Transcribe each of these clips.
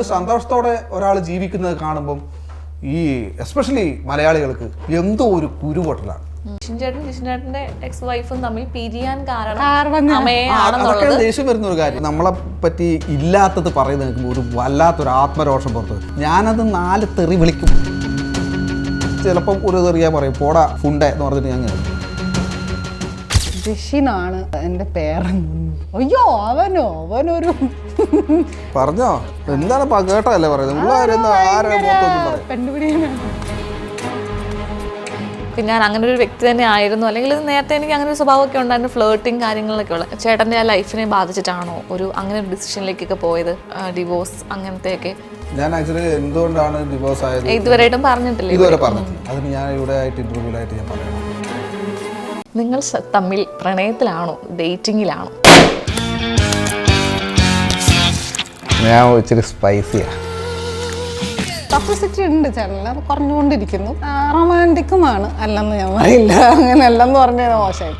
ഒരു സന്തോഷത്തോടെ ഒരാൾ ജീവിക്കുന്നത് കാണുമ്പം ഈ എസ്പെഷ്യലി മലയാളികൾക്ക് എന്തോ ഒരു കുരുപൊട്ടലാണ്. ജിഷിൻചേട്ടന്റെ എക്സ് വൈഫും തമ്മിൽ പിരിയാൻ കാരണം അതൊക്കെ ദേഷ്യം വരുന്ന ഒരു കാര്യം. നമ്മളെ പറ്റി ഇല്ലാത്തത് പറയുന്നത് കേൾക്കുമ്പോൾ ഒരു വല്ലാത്തൊരു ആത്മരോഷം പുറത്ത്. ഞാനത് 4 തെറി വിളിക്കും. ചിലപ്പം ഒരു തെറിയാ പറയും, പോടാ ഫുണ്ട എന്ന് പറഞ്ഞിട്ട് ഞാൻ ജിഷിനാണ് എൻ്റെ പേരെന്ന്. അയ്യോ അവനൊരു പറഞ്ഞോ എന്താണ് കേട്ടതല്ലേ പറയുന്നത്. ഞാൻ അങ്ങനെ ഒരു വ്യക്തി തന്നെ ആയിരുന്നു, അല്ലെങ്കിൽ നേരത്തെ എനിക്ക് അങ്ങനെ ഒരു സ്വഭാവമൊക്കെ ഉണ്ടായിരുന്നു, ഫ്ലേർട്ടിങ് കാര്യങ്ങളിലൊക്കെ ഉള്ള. ചേട്ടൻ്റെ ആ ലൈഫിനെ ബാധിച്ചിട്ടാണോ അങ്ങനെ ഒരു ഡിസിഷനിലേക്കൊക്കെ പോയത്, ഡിവോഴ്സ് അങ്ങനത്തെയൊക്കെ? ഞാൻ ആക്ച്വലി എന്തുകൊണ്ടാണ് ഡിവോഴ്സ് ആയത് ഇതുവരെയായിട്ടും പറഞ്ഞിട്ടില്ല. ഇതുവരെ പറഞ്ഞിട്ടില്ല. അതിന് ഞാൻ ഇവിടെ ആയിട്ട് ഇന്റർവ്യൂലായിട്ട് ഞാൻ പറയണം. നിങ്ങൾ തമ്മിൽ പ്രണയത്തിലാണോ ഡേറ്റിങ്ങിലാണോ? ഞാൻ ഇച്ചിരി സ്പൈസിയാ. ടോക്സിസിറ്റി ഉണ്ട് ചേട്ടനിൽ, അത് കുറഞ്ഞുകൊണ്ടിരിക്കുന്നു. റൊമാൻറ്റിക്കുമാണ്, അല്ലെന്ന് ഞാൻ പറയില്ല. അങ്ങനെ അല്ലെന്ന് പറഞ്ഞാൽ മോശമായി.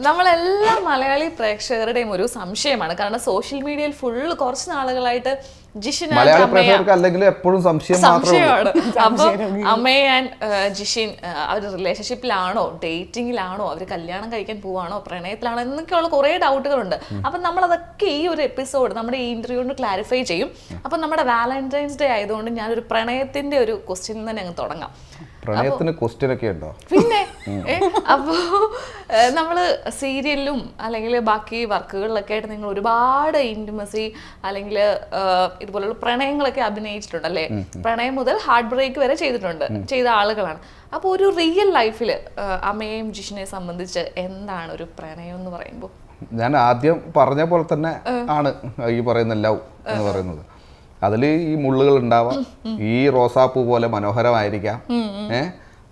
നമ്മളെല്ലാ മലയാളി പ്രേക്ഷകരുടെയും ഒരു സംശയമാണ്. കാരണം സോഷ്യൽ മീഡിയയിൽ ഫുള്ള് കുറച്ച് നാളുകളായിട്ട് ജിഷിൻ എപ്പോഴും സംശയമാണ്. അപ്പൊ അമ്മയെ ആൻഡ് ജിഷിൻ അവർ റിലേഷൻഷിപ്പിലാണോ, ഡേറ്റിങ്ങിലാണോ, അവർ കല്യാണം കഴിക്കാൻ പോവാണോ, പ്രണയത്തിലാണോ എന്നൊക്കെയുള്ള കുറേ ഡൗട്ടുകളുണ്ട്. അപ്പൊ നമ്മളതൊക്കെ ഈ ഒരു എപ്പിസോഡ് നമ്മുടെ ഈ ഇന്റർവ്യൂ കൊണ്ട് ക്ലാരിഫൈ ചെയ്യും. അപ്പൊ നമ്മുടെ വാലന്റൈൻസ് ഡേ ആയതുകൊണ്ട് ഞാനൊരു പ്രണയത്തിന്റെ ഒരു ക്വസ്റ്റ്യൻ തന്നെ അങ്ങ് തുടങ്ങാം. പ്രണയത്തിന് ക്വസ്റ്റ്യൻ ഒക്കെ ഉണ്ടോ? പിന്നെ അപ്പോ നമ്മള് സീരിയലിലും അല്ലെങ്കിൽ ബാക്കി വർക്കുകളിലൊക്കെ ആയിട്ട് നിങ്ങൾ ഒരുപാട് ഇന്റിമസി അല്ലെങ്കിൽ ഇതുപോലുള്ള പ്രണയങ്ങളൊക്കെ അഭിനയിച്ചിട്ടുണ്ട് അല്ലേ? പ്രണയം മുതൽ ഹാർട്ട് ബ്രേക്ക് വരെ ചെയ്ത ആളുകളാണ്. അപ്പോൾ ഒരു റിയൽ ലൈഫിൽ അമ്മയെയും ജിഷിനെ സംബന്ധിച്ച് എന്താണ് ഒരു പ്രണയം എന്ന് പറയുമ്പോൾ? ഞാൻ ആദ്യം പറഞ്ഞ പോലെ തന്നെ ആണ് ഈ പറയുന്ന ലവ് എന്ന് പറയുന്നത്. അതിൽ ഈ മുള്ളുകൾ ഉണ്ടാവാം, ഈ റോസാപ്പൂ പോലെ മനോഹരമായിരിക്കാം,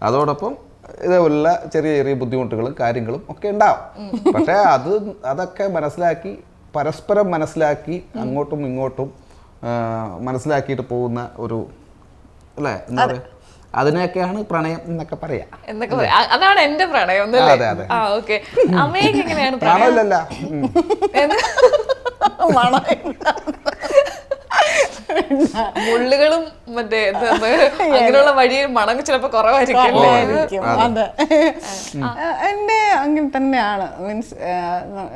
അതോടൊപ്പം ഇതേപോലുള്ള ചെറിയ ചെറിയ ബുദ്ധിമുട്ടുകളും കാര്യങ്ങളും ഒക്കെ ഉണ്ടാവും. പക്ഷേ അതൊക്കെ മനസ്സിലാക്കി, പരസ്പരം മനസ്സിലാക്കി, അങ്ങോട്ടും ഇങ്ങോട്ടും മനസ്സിലാക്കിയിട്ട് പോകുന്ന ഒരു അല്ലേ എന്താ പറയുക, അതിനെയൊക്കെയാണ് പ്രണയം എന്നൊക്കെ പറയാം. അതാണ് എന്റെ പ്രണയം. അമ്മയ്ക്ക് എങ്ങനെയാണ് പ്രണയമല്ല, മുള്ളുകളും മറ്റേ അങ്ങനെയുള്ള വഴിയിൽ മണം ചിലപ്പോ കുറവായിരിക്കും. എന്റെ അങ്ങനെ തന്നെയാണ്. മീൻസ്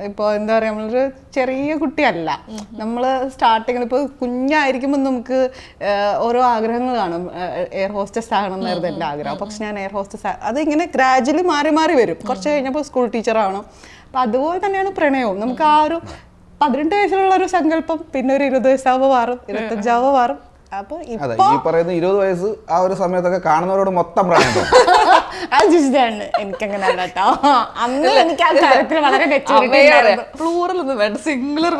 ഇപ്പൊ എന്താ പറയാ, നമ്മളൊരു ചെറിയ കുട്ടിയല്ല. നമ്മള് സ്റ്റാർട്ടിങ്ങിൽ ഇപ്പൊ കുഞ്ഞായിരിക്കുമ്പോൾ നമുക്ക് ഓരോ ആഗ്രഹങ്ങൾ കാണും. എയർ ഹോസ്റ്റസ് ആകണം എന്നായിരുന്നു എന്റെ ആഗ്രഹം. പക്ഷെ ഞാൻ എയർ ഹോസ്റ്റസ് അത് ഇങ്ങനെ ഗ്രാജുവലി മാറി വരും. കുറച്ച് കഴിഞ്ഞപ്പോൾ സ്കൂൾ ടീച്ചർ ആവണം. അപ്പൊ അതുപോലെ തന്നെയാണ് പ്രണയവും. നമുക്ക് ആ ഒരു 18 വയസ്സിലുള്ള ഒരു സങ്കല്പം പിന്നെ ഒരു 20 വയസ്സാവുമ്പോൾ മാറും, 25 മാറും. അപ്പൊ ഈ പറയുന്ന 20 വയസ്സ് ആ ഒരു സമയത്തൊക്കെ കാണുന്നവരോട് മൊത്തം പ്രണയം. എനിക്കങ്ങനെ കേട്ടോ. അന്ന് എനിക്ക് ആ കാര്യത്തിൽ വളരെ പ്ലൂറൽ ഒന്നും വേണ്ട, സിംഗുലർ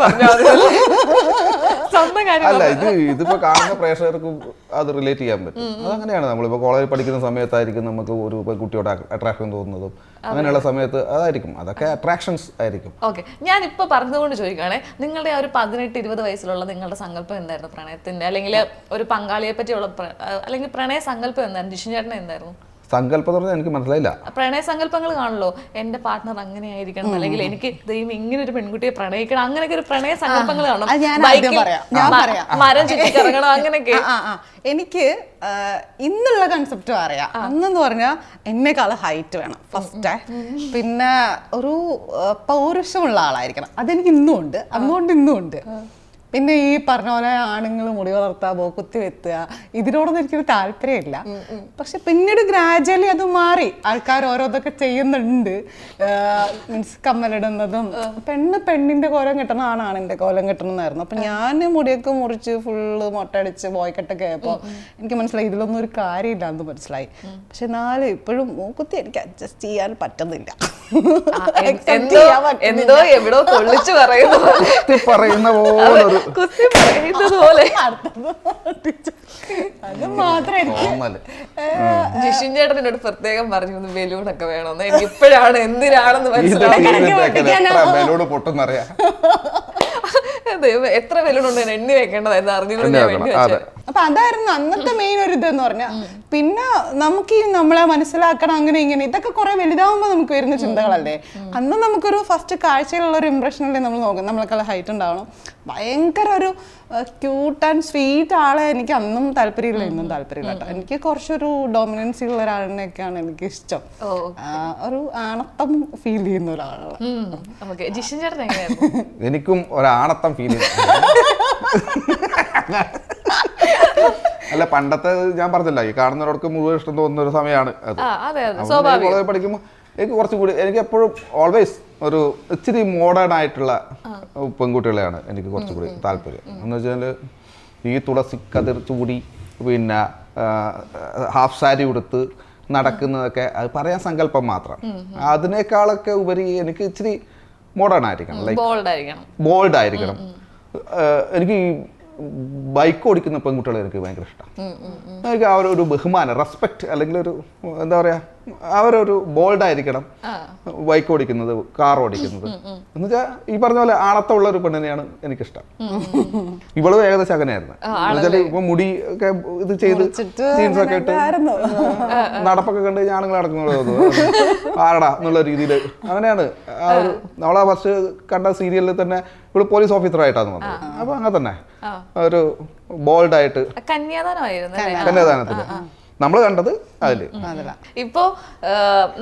അല്ല, ഇതിപ്പോ കാണുന്ന പ്രേക്ഷകർക്കും അത് റിലേറ്റ് ചെയ്യാൻ പറ്റും. അതങ്ങനെയാണ്. നമ്മളിപ്പോ കോളേജിൽ പഠിക്കുന്ന സമയത്തായിരിക്കും നമുക്ക് ഒരു കുട്ടിയോട് അട്രാക്ഷൻ തോന്നുന്നതും. അങ്ങനെയുള്ള സമയത്ത് അതായിരിക്കും, അതൊക്കെ അട്രാക്ഷൻസ് ആയിരിക്കും. ഓക്കെ, ഞാൻ ഇപ്പൊ പറഞ്ഞതുകൊണ്ട് ചോദിക്കുകയാണെ, നിങ്ങളുടെ ആ ഒരു 18-20 വയസ്സിലുള്ള നിങ്ങളുടെ സങ്കല്പം എന്തായിരുന്നു പ്രണയത്തിന്റെ, അല്ലെങ്കിൽ ഒരു പങ്കാളിയെ പറ്റിയുള്ള അല്ലെങ്കിൽ പ്രണയ സങ്കല്പം എന്തായിരുന്നു? ജിഷിൻ ചേട്ടൻ എന്തായിരുന്നു സങ്കല്പം എന്ന് പറഞ്ഞാൽ? എനിക്ക് മനസ്സിലായില്ല. പ്രണയ സങ്കല്പങ്ങൾ കാണല്ലോ, എന്റെ പാർട്ട്ണർ അങ്ങനെ ആയിരിക്കണം, അല്ലെങ്കിൽ എനിക്ക് ദൈവം ഇങ്ങനെ ഒരു പെൺകുട്ടിയെ പ്രണയിക്കണം, അങ്ങനെയൊക്കെ ഒരു പ്രണയ സങ്കല്പങ്ങൾ കാണണം. മരം ചുറ്റിക്കിറങ്ങണം, അങ്ങനെയൊക്കെ. എനിക്ക് ഇന്നുള്ള കൺസെപ്റ്റും അറിയാം. അന്നെന്ന് പറഞ്ഞാൽ എന്നെക്കാളും ഹൈറ്റ് വേണം ഫസ്റ്റ്, പിന്നെ ഒരു പൗരുഷമുള്ള ആളായിരിക്കണം. അതെനിക്ക് ഇന്നും ഉണ്ട്, അന്നുകൊണ്ട് ഇന്നും ഉണ്ട്. പിന്നെ ഈ പറഞ്ഞ പോലെ ആണുങ്ങൾ മുടി വളർത്തുക, കുത്തി വെത്തുക, ഇതിനോടൊന്നും എനിക്കൊരു താല്പര്യമില്ല. പക്ഷെ പിന്നീട് ഗ്രാജുവലി അത് മാറി. ആൾക്കാർ ഓരോന്നൊക്കെ ചെയ്യുന്നുണ്ട്. മീൻസ് കമ്മലിടുന്നതും, പെണ്ണിന്റെ കോലം കെട്ടണം, ആണിന്റെ കോലം കെട്ടണം എന്നായിരുന്നു. അപ്പൊ ഞാൻ മുടിയൊക്കെ മുറിച്ച് ഫുള്ള് മൊട്ടടിച്ച് ബോയ്ക്കെട്ടൊക്കെ ആയപ്പോൾ എനിക്ക് മനസ്സിലായി ഇതിലൊന്നും ഒരു കാര്യമില്ല എന്ന് മനസ്സിലായി. പക്ഷെ എന്നാലും ഇപ്പോഴും മൂക്കുത്തി എനിക്ക് അഡ്ജസ്റ്റ് ചെയ്യാൻ പറ്റുന്നില്ല. എന്തോ എവിടോ കൊള്ളിച്ചു പറയുന്ന പോലെ അത് മാത്രമായിരിക്കും. ജിഷിൻ ചേട്ടൻ എന്നോട് പ്രത്യേകം പറഞ്ഞു ബലൂണൊക്കെ വേണമെന്ന്. എനിക്ക് ഇപ്പോഴാണ് എന്തിനാണെന്ന് മനസ്സിലാക്കി. എത്ര ബലൂൺ ഉണ്ട് എണ്ണി വെക്കേണ്ടതായിരുന്നു അറിഞ്ഞു. അപ്പൊ അതായിരുന്നു അന്നത്തെ മെയിൻ ഒരു ഇതെന്ന് പറഞ്ഞാൽ. പിന്നെ നമുക്ക് ഈ നമ്മളെ മനസ്സിലാക്കണം അങ്ങനെ ഇങ്ങനെ ഇതൊക്കെ കുറെ വലുതാവുമ്പോൾ നമുക്ക് വരുന്ന ചിന്തകളല്ലേ. അന്ന് നമുക്കൊരു ഫസ്റ്റ് കാഴ്ചയിലുള്ള ഒരു ഇംപ്രഷനല്ലേ നമ്മൾ നോക്കും. നമ്മളെക്കാൾ ഹൈറ്റ് ഉണ്ടാവണം, ഭയങ്കര ഒരു ക്യൂട്ട് ആൻഡ് സ്വീറ്റ് ആളെ എനിക്ക് അന്നും താല്പര്യമില്ല, ഇന്നും താല്പര്യമില്ല കേട്ടോ. എനിക്ക് കുറച്ചൊരു ഡോമിനൻസി ഉള്ള ഒരാളിനെയൊക്കെയാണ് എനിക്ക് ഇഷ്ടം. ഒരു ആണത്തം ഫീൽ ചെയ്യുന്ന ഒരാളാണ്. എനിക്കും ഒരാണത്തം ഫീൽ ചെയ്തു. അല്ല, പണ്ടത്തെ ഞാൻ പറഞ്ഞില്ല, ഈ കാണുന്നവർക്ക് മുഴുവൻ ഇഷ്ടം തോന്നുന്ന ഒരു സമയമാണ് അത്. കോളേജിൽ പഠിക്കുമ്പോൾ എനിക്ക് കുറച്ചുകൂടി, എനിക്ക് എപ്പോഴും ഓൾവേസ് ഒരു ഇച്ചിരി മോഡേൺ ആയിട്ടുള്ള പെൺകുട്ടികളെയാണ് എനിക്ക് കുറച്ചുകൂടി താല്പര്യം. എന്ന് വെച്ചാൽ ഈ തുളസി കതിർ ചൂടി പിന്നെ ഹാഫ് സാരി ഉടുത്ത് നടക്കുന്നതൊക്കെ അത് പറയാൻ സങ്കല്പം മാത്രം. അതിനേക്കാളൊക്കെ ഉപരി എനിക്ക് ഇച്ചിരി മോഡേൺ ആയിരിക്കണം, ലൈക്ക് ബോൾഡ് ആയിരിക്കണം. എനിക്ക് ഈ ബൈക്ക് ഓടിക്കുന്ന പെൺകുട്ടികളെ എനിക്ക് ഭയങ്കര ഇഷ്ടമാണ്. എനിക്ക് അവരൊരു ബഹുമാനം, റെസ്പെക്ട്, അല്ലെങ്കിൽ ഒരു എന്താ പറയാ, അവരൊരു ബോൾഡായിരിക്കണം ബൈക്ക് ഓടിക്കുന്നത്, കാർ ഓടിക്കുന്നത്. എന്ന് വെച്ചാൽ ഈ പറഞ്ഞ പോലെ ആണത്തമുള്ള ഒരു പെണ്ണിനെയാണ് എനിക്കിഷ്ടം. ഇവളും ഏകദേശം അങ്ങനെയായിരുന്നു. എന്നുവെച്ചാൽ ഇപ്പൊ മുടി ഒക്കെ ഇത് ചെയ്ത് ജീൻസൊക്കെ ഇട്ട് നടപ്പൊക്കെ കണ്ട് ഞാനുങ്ങൾ നടക്കുന്നത് ആരടാ എന്നുള്ള രീതിയിൽ അങ്ങനെയാണ്. ആ ഒരു നമ്മളാ ഫസ്റ്റ് കണ്ട സീരിയലിൽ തന്നെ ഇവള് പോലീസ് ഓഫീസറായിട്ടാണ് വന്നത്. അപ്പൊ അങ്ങനെ തന്നെ ഒരു ബോൾഡായിട്ട് കന്യാദാനത്തിന് നമ്മൾ കണ്ടത് അതില്. ഇപ്പോ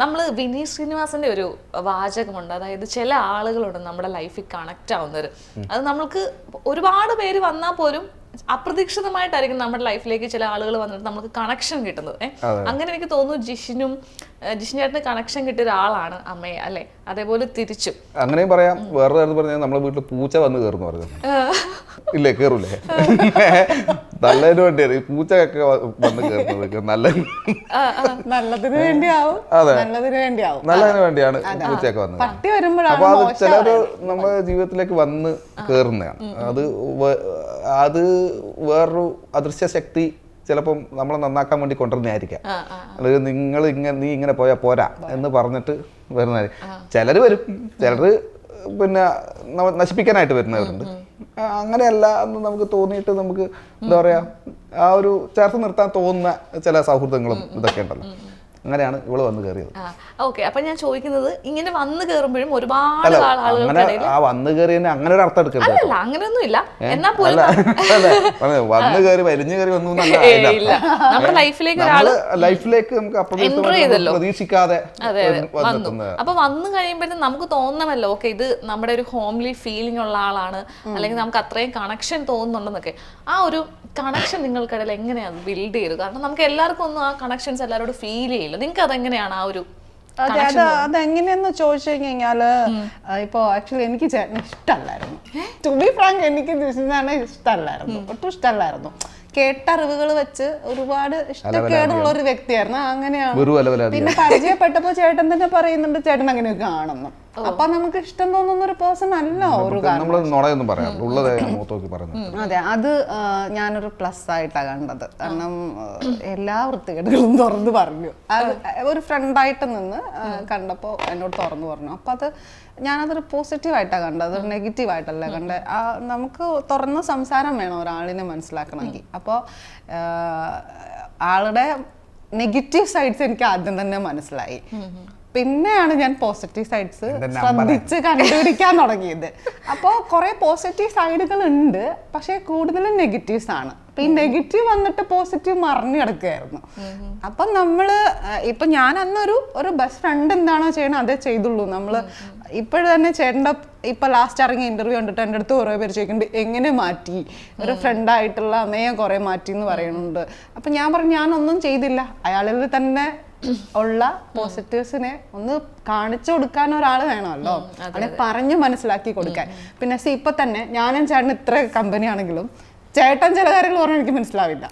നമ്മള് വിനീത് ശ്രീനിവാസന്റെ ഒരു വാചകമുണ്ട്, അതായത് ചില ആളുകളുണ്ട് നമ്മുടെ ലൈഫിൽ കണക്ട് ആവുന്നവര്. അത് നമ്മൾക്ക് ഒരുപാട് പേര് വന്നാൽ പോലും അപ്രതീക്ഷിതമായിട്ടായിരിക്കും നമ്മുടെ ലൈഫിലേക്ക് ചില ആളുകൾ വന്നിട്ട് നമുക്ക് കണക്ഷൻ കിട്ടുന്നത്. അങ്ങനെ എനിക്ക് തോന്നുന്നു ജിഷിൻ ചേട്ടന് കണക്ഷൻ കിട്ടിയ ഒരാളാണ് അമ്മയെ, അല്ലെ? അതേപോലെ തിരിച്ചും അങ്ങനെയും പറയാം. വേറെ തരത്തിൽ പറഞ്ഞാൽ നമ്മളെ വീട്ടിൽ പൂച്ച വന്ന് കയറുന്നു പറഞ്ഞു ഇല്ലേ? കേറൂലേ? നല്ലതിന് വേണ്ടിയാണ് ഈ പൂച്ചയൊക്കെ വന്ന് കയറുന്നത്. നല്ലതിന് വേണ്ടിയാവും, നല്ലതിന് വേണ്ടിയാണ് പൂച്ചയൊക്കെ വന്നത്. അപ്പൊ അത് ചിലര് നമ്മുടെ ജീവിതത്തിലേക്ക് വന്ന് കയറുന്നതാണ്. അത് വേറൊരു അദൃശ്യ ശക്തി ചിലപ്പം നമ്മളെ നന്നാക്കാൻ വേണ്ടി കൊണ്ടുവരുന്നതായിരിക്കാം. അല്ലെങ്കിൽ നീ ഇങ്ങനെ പോയാൽ പോരാ എന്ന് പറഞ്ഞിട്ട് വരുന്നതായിരിക്കും. ചിലർ വരും, ചിലർ പിന്നെ നശിപ്പിക്കാനായിട്ട് വരുന്നവരുണ്ട്. അങ്ങനെയല്ല എന്ന് നമുക്ക് തോന്നിയിട്ട് നമുക്ക് എന്താ പറയാ, ആ ഒരു ചേർത്ത് നിർത്താൻ തോന്നുന്ന ചില സൗഹൃദങ്ങളും ഇതൊക്കെ ഉണ്ടല്ലോ. അങ്ങനെയാണ് ഇവള് വന്ന് കയറിയത്. ഓക്കെ, അപ്പൊ ഞാൻ ചോദിക്കുന്നത്, ഇങ്ങനെ വന്ന് കയറുമ്പോഴും ഒരുപാട് ആളുകൾക്കിടയിൽ ആ വന്ന് കയറി അങ്ങനെ ഒരു അർത്ഥം എടുക്കരുത്. അല്ല, അങ്ങനെയൊന്നും ഇല്ല. എന്നാൽ പോലും വന്ന് കയറി വലിഞ്ഞു കയറി വന്നു നമ്മുടെ ലൈഫിലേക്ക് നമുക്ക് പ്രതീക്ഷിക്കാതെ അപ്പൊ വന്നു കഴിയുമ്പോഴത്തേക്കും നമുക്ക് തോന്നണമല്ലോ, ഓക്കെ ഇത് നമ്മുടെ ഒരു ഹോംലി ഫീലിംഗ് ഉള്ള ആളാണ്, അല്ലെങ്കിൽ നമുക്ക് അത്രയും കണക്ഷൻ തോന്നുന്നുണ്ടെന്നൊക്കെ. ആ ഒരു കണക്ഷൻ നിങ്ങൾക്കിടയിൽ എങ്ങനെയാണ് ബിൽഡ് ചെയ്തത്? കാരണം നമുക്ക് എല്ലാവർക്കും ഒന്നും ആ കണക്ഷൻസ് എല്ലാവരോടും ഫീൽ ചെയ്യില്ല. നിങ്ങൾക്ക് അതെങ്ങനെയാണ് ആ ഒരു? അതെങ്ങനെയെന്ന് ചോദിച്ചു കഴിഞ്ഞാല്, ഇപ്പൊ ആക്ച്വലി എനിക്ക് ചേട്ടന് ഇഷ്ടമല്ലായിരുന്നു. ടു ബി ഫ്രാങ്ക്, എനിക്ക് ജിഷിനെ ഇഷ്ടമല്ലായിരുന്നു, ഒട്ടും ഇഷ്ടമല്ലായിരുന്നു. കേട്ടറിവുകൾ വെച്ച് ഒരുപാട് ഇഷ്ടക്കേടുള്ള ഒരു വ്യക്തിയായിരുന്നു. അങ്ങനെയാണ്. പിന്നെ പരിചയപ്പെട്ടപ്പോ ചേട്ടൻ തന്നെ പറയുന്നുണ്ട് ചേട്ടൻ അങ്ങനെയൊക്കെ ആണെന്ന്. അപ്പൊ നമുക്ക് ഇഷ്ടം തോന്നുന്ന ഒരു പേഴ്സൺ അല്ല ഒരു അതെ. അത് ഞാനൊരു പ്ലസ് ആയിട്ടാണ് കണ്ടത്. കാരണം എല്ലാ വൃത്തികേടുകളും തുറന്നു പറഞ്ഞു. ഒരു ഫ്രണ്ടായിട്ട് നിന്ന് കണ്ടപ്പോ എന്നോട് തുറന്നു പറഞ്ഞു. അപ്പൊ അത് ഞാനതൊരു പോസിറ്റീവായിട്ടാണ് കണ്ടത്, ഒരു നെഗറ്റീവായിട്ടല്ല കണ്ടത്. നമുക്ക് തുറന്ന സംസാരം വേണം ഒരാളിനെ മനസ്സിലാക്കണമെങ്കിൽ. അപ്പോൾ ആളുടെ നെഗറ്റീവ് സൈഡ്സ് എനിക്ക് ആദ്യം തന്നെ മനസ്സിലായി. പിന്നെയാണ് ഞാൻ പോസിറ്റീവ് സൈഡ്സ് ശ്രദ്ധിച്ച് കണ്ടുപിടിക്കാൻ തുടങ്ങിയത്. അപ്പോൾ കുറെ പോസിറ്റീവ് സൈഡുകൾ ഉണ്ട്, പക്ഷെ കൂടുതലും നെഗറ്റീവ്സ് ആണ്. അപ്പൊ ഈ നെഗറ്റീവ് വന്നിട്ട് പോസിറ്റീവ് മറിഞ്ഞു കിടക്കുകയായിരുന്നു. അപ്പൊ നമ്മള് ഇപ്പൊ ഞാൻ അന്നൊരു ബെസ്റ്റ് ഫ്രണ്ട് എന്താണോ ചെയ്യണം അതേ ചെയ്തുള്ളൂ. നമ്മള് ഇപ്പോഴും തന്നെ ചേട്ടൻ്റെ ഇപ്പൊ ലാസ്റ്റ് ഇറങ്ങിയ ഇന്റർവ്യൂ കണ്ടിട്ട് എൻ്റെ അടുത്ത് കുറെ പേര് ചോദിക്കുന്നുണ്ട് എങ്ങനെ മാറ്റി, ഒരു ഫ്രണ്ടായിട്ടുള്ള അമ്മയെ കുറെ മാറ്റി എന്ന് പറയുന്നുണ്ട്. അപ്പൊ ഞാൻ പറഞ്ഞു ഞാനൊന്നും ചെയ്തില്ല. അയാളിൽ തന്നെ ഉള്ള പോസിറ്റീവ്സിനെ ഒന്ന് കാണിച്ചു കൊടുക്കാൻ ഒരാൾ വേണമല്ലോ, അതിനെ പറഞ്ഞു മനസ്സിലാക്കി കൊടുക്കാൻ. പിന്നെ ഇപ്പൊ തന്നെ ഞാനും ചേട്ടൻ ഇത്ര കമ്പനി ആണെങ്കിലും ചേട്ടൻ ചില കാര്യങ്ങൾ പറഞ്ഞാൽ എനിക്ക് മനസ്സിലാവില്ല.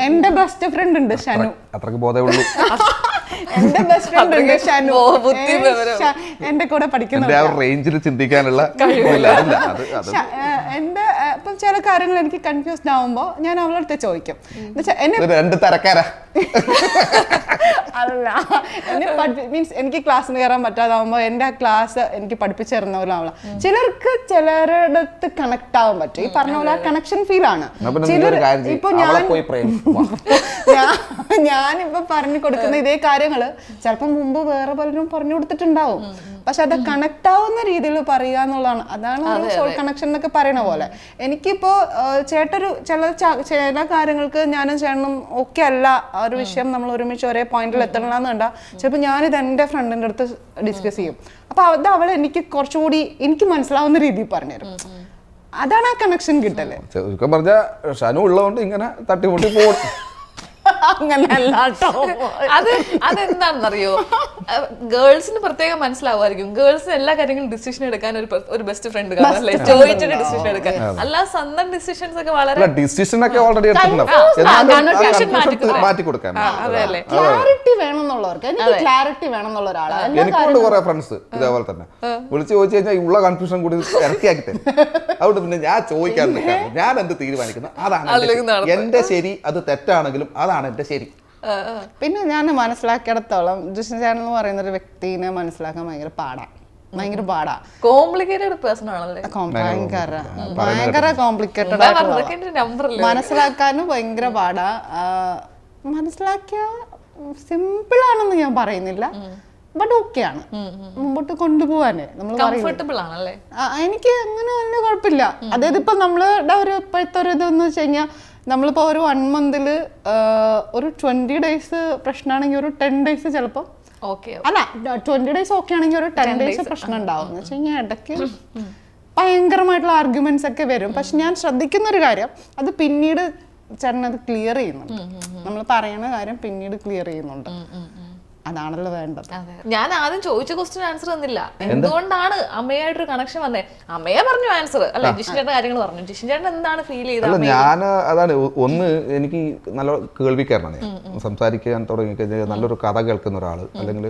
എന്റെ ബെസ്റ്റ് ഫ്രണ്ട് ഉണ്ട് ഷനു, എന്റെ ബെസ്റ്റ് ഫ്രണ്ട് ഉണ്ട് ഷനു, എന്റെ കൂടെ പഠിക്കുന്ന റേഞ്ചിൽ ചിന്തിക്കാനുള്ള എന്റെ ഇപ്പം ചില കാര്യങ്ങൾ എനിക്ക് കൺഫ്യൂസ്ഡ് ആവുമ്പോൾ ഞാൻ അവളടുത്ത് ചോദിക്കും. എന്നുവെച്ചാൽ എന്നെ രണ്ട് തരക്കാരാ അല്ല, എന്നെ മീൻസ് എനിക്ക് ക്ലാസ്സിന് കയറാൻ പറ്റാതാവുമ്പോൾ എൻ്റെ ആ ക്ലാസ് എനിക്ക് പഠിപ്പിച്ചു തരുന്ന പോലെ ആവണം. ചിലർക്ക് ചിലരുടെ അടുത്ത് കണക്ട് ആവാൻ പറ്റും. ഈ പറഞ്ഞ പോലെ ആ കണക്ഷൻ ഫീൽ ആണ്. ചിലർ ഇപ്പൊ ഞാനിപ്പോ പറഞ്ഞു കൊടുക്കുന്ന ഇതേ കാര്യങ്ങള് ചിലപ്പോ മുമ്പ് വേറെ പലരും പറഞ്ഞു കൊടുത്തിട്ടുണ്ടാവും. പക്ഷെ അത് കണക്ട് ആവുന്ന രീതിയിൽ പറയുക എന്നുള്ളതാണ്. അതാണ് സോൾ കണക്ഷൻ എന്നൊക്കെ പറയണ പോലെ. എനിക്കിപ്പോ ചില കാര്യങ്ങൾക്ക് ഞാനും ചേട്ടനും ഒക്കെ അല്ല ആ ഒരു വിഷയം നമ്മൾ ഒരുമിച്ച് ഒരേ പോയിന്റിൽ എത്തണമെന്ന് കണ്ടാ ചിലപ്പോൾ ഞാനിത് എൻ്റെ ഫ്രണ്ടിൻ്റെ അടുത്ത് ഡിസ്കസ് ചെയ്യും. അപ്പൊ അത് അവൾ എനിക്ക് കുറച്ചുകൂടി എനിക്ക് മനസ്സിലാവുന്ന രീതിയിൽ പറഞ്ഞുതരും. അതാണ് ആ കണക്ഷൻ കിട്ടല്. ചുരുക്കം പറഞ്ഞ ഷനു ഉള്ളതുകൊണ്ട് ഇങ്ങനെ തട്ടിമുട്ടി പോകും. അങ്ങനെയല്ല കേട്ടോ. അതെന്താണെന്നറിയോ, ഗേൾസിന് പ്രത്യേകം മനസ്സിലാവുമായിരിക്കും. ഗേൾസിന് എല്ലാ കാര്യങ്ങളും ഡിസിഷൻ എടുക്കാൻ ഒരു ബെസ്റ്റ് ഫ്രണ്ട് കാണല്ലേ, ചോദിച്ചിട്ട് ഡിസിഷൻ എടുക്കാൻ. അല്ല സ്വന്തം ഡിസിഷൻസ് ഒക്കെ വളരെ ഡിസിഷൻ ഒക്കെ ഓൾറെഡി മാറ്റി കൊടുക്കാൻ. ക്ലാരിറ്റി വേണമെന്നുള്ളവർക്ക്, എനിക്ക് ക്ലാരിറ്റി വേണമെന്നുള്ള ഒരാളാണ്. എനിക്കുണ്ട് കുറെ ഫ്രണ്ട്സ് ഇതേപോലെ തന്നെ വിളിച്ച് ചോദിച്ചു കഴിഞ്ഞാൽ ഉള്ള കൺഫ്യൂഷൻ കൂടി ഇറക്കിയാക്കി തരും. അതുകൊണ്ട് പിന്നെ ഞാൻ ചോദിക്കാൻ നിൽക്കാറ്. ഞാൻ എന്ത് തീരുമാനിക്കുന്നു അതാണ് എന്റെ ശരി. അത് തെറ്റാണെങ്കിലും അതാണ് എന്റെ ശരി. പിന്നെ ഞാൻ മനസ്സിലാക്കിയിടത്തോളം ജിഷൻ ചേട്ടൻ എന്ന് പറയുന്ന ഒരു വ്യക്തിനെ മനസ്സിലാക്കാൻ ഭയങ്കര പാടാ. കോംപ്ലിക്കേറ്റഡ് പേഴ്സൺ ആണല്ലേ, ഭയങ്കര കോംപ്ലിക്കേറ്റഡ് ആയിട്ടുള്ള, മനസ്സിലാക്കാനും ഭയങ്കര പാടാ. മനസ്സിലാക്കിയ സിമ്പിൾ ആണെന്ന് ഞാൻ പറയുന്നില്ല, ബട്ട് ഓക്കെയാണ് മുമ്പോട്ട് കൊണ്ടുപോവാനേ. നമ്മൾ എനിക്ക് അങ്ങനെ വലിയ കുഴപ്പമില്ല. അതായത് ഇപ്പൊ നമ്മളുടെ ഒരു ഇപ്പോഴത്തെ ഒരു ഇതെന്ന് വെച്ച് കഴിഞ്ഞാൽ നമ്മളിപ്പോൾ ഒരു 1 month ഒരു 20 days പ്രശ്നമാണെങ്കിൽ ഒരു 10 days ചിലപ്പോൾ അല്ല 20 days ഓക്കെ ആണെങ്കിൽ ഒരു 10 days പ്രശ്നം ഉണ്ടാവും. എന്ന് വെച്ച് കഴിഞ്ഞാൽ ഇടയ്ക്ക് ഭയങ്കരമായിട്ടുള്ള ആർഗ്യുമെന്റ്സ് ഒക്കെ വരും. പക്ഷെ ഞാൻ ശ്രദ്ധിക്കുന്ന ഒരു കാര്യം, അത് പിന്നീട് ചേട്ടൻ അത് ക്ലിയർ ചെയ്യുന്നുണ്ട്. നമ്മൾ പറയുന്ന കാര്യം പിന്നീട് ക്ലിയർ ചെയ്യുന്നുണ്ട്. അതാണല്ലോ വേണ്ടത്. ഞാൻ ആദ്യം ചോദിച്ച ക്വസ്റ്റ്യൻ ആൻസർ തന്നില്ല. എന്തുകൊണ്ടാണ് അമ്മയായിട്ടൊരു കണക്ഷൻ വന്നേ? അമ്മയെ പറഞ്ഞു ആൻസർ അല്ലെ, ജിഷൻ ചേട്ടൻ കാര്യങ്ങൾ പറഞ്ഞു. ജിഷൻ ചേട്ടൻ എന്താണ് ഫീൽ ചെയ്തത്? ഞാൻ അതാണ് ഒന്ന്, എനിക്ക് നല്ല കേൾവിക്കാരനാണ്. സംസാരിക്കാൻ തുടങ്ങി കഴിഞ്ഞാൽ നല്ലൊരു കഥ കേൾക്കുന്ന ഒരാള്, അല്ലെങ്കിൽ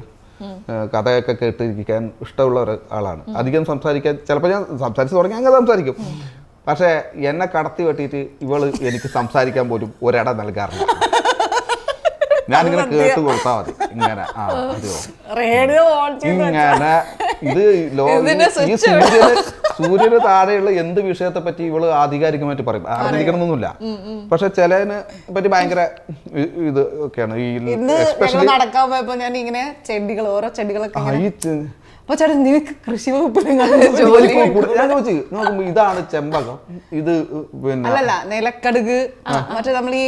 കഥയൊക്കെ കേട്ടിരിക്കാൻ ഇഷ്ടമുള്ള ഒരാളാണ്. അധികം സംസാരിക്കാൻ ചിലപ്പോൾ ഞാൻ സംസാരിച്ച് തുടങ്ങി അങ്ങനെ സംസാരിക്കും. പക്ഷെ എന്നെ കടത്തി വെട്ടിയിട്ട് ഇവള് എനിക്ക് സംസാരിക്കാൻ പോലും ഒരിടം നൽകാറില്ല. ഞാനിങ്ങനെ കേട്ട് കൊടുത്താൽ മതി. ഇങ്ങനെ ഇങ്ങനെ ഇത് ഈ സൂര്യന് താഴെയുള്ള എന്ത് വിഷയത്തെ പറ്റി ഇവള് ആധികാരികമായിട്ട് പറയും. അറിഞ്ഞിരിക്കണമെന്നൊന്നുമില്ല. പക്ഷെ ചിലതിനെ പറ്റി ഭയങ്കര ഇത് ഒക്കെയാണ്. ഈ എസ്പെഷ്യലി നടക്കാൻ പോയപ്പോ ഞാൻ ഇങ്ങനെ ഓരോ ചെടികളൊക്കെ നിനക്ക് കൃഷി വകുപ്പിൽ ഞാൻ ചോദിച്ചു നോക്കുമ്പോ ഇതാണ് ചെമ്പകം, ഇത് പിന്നെ അല്ലല്ല നിലക്കടുക്, മറ്റേ നമ്മൾ ഈ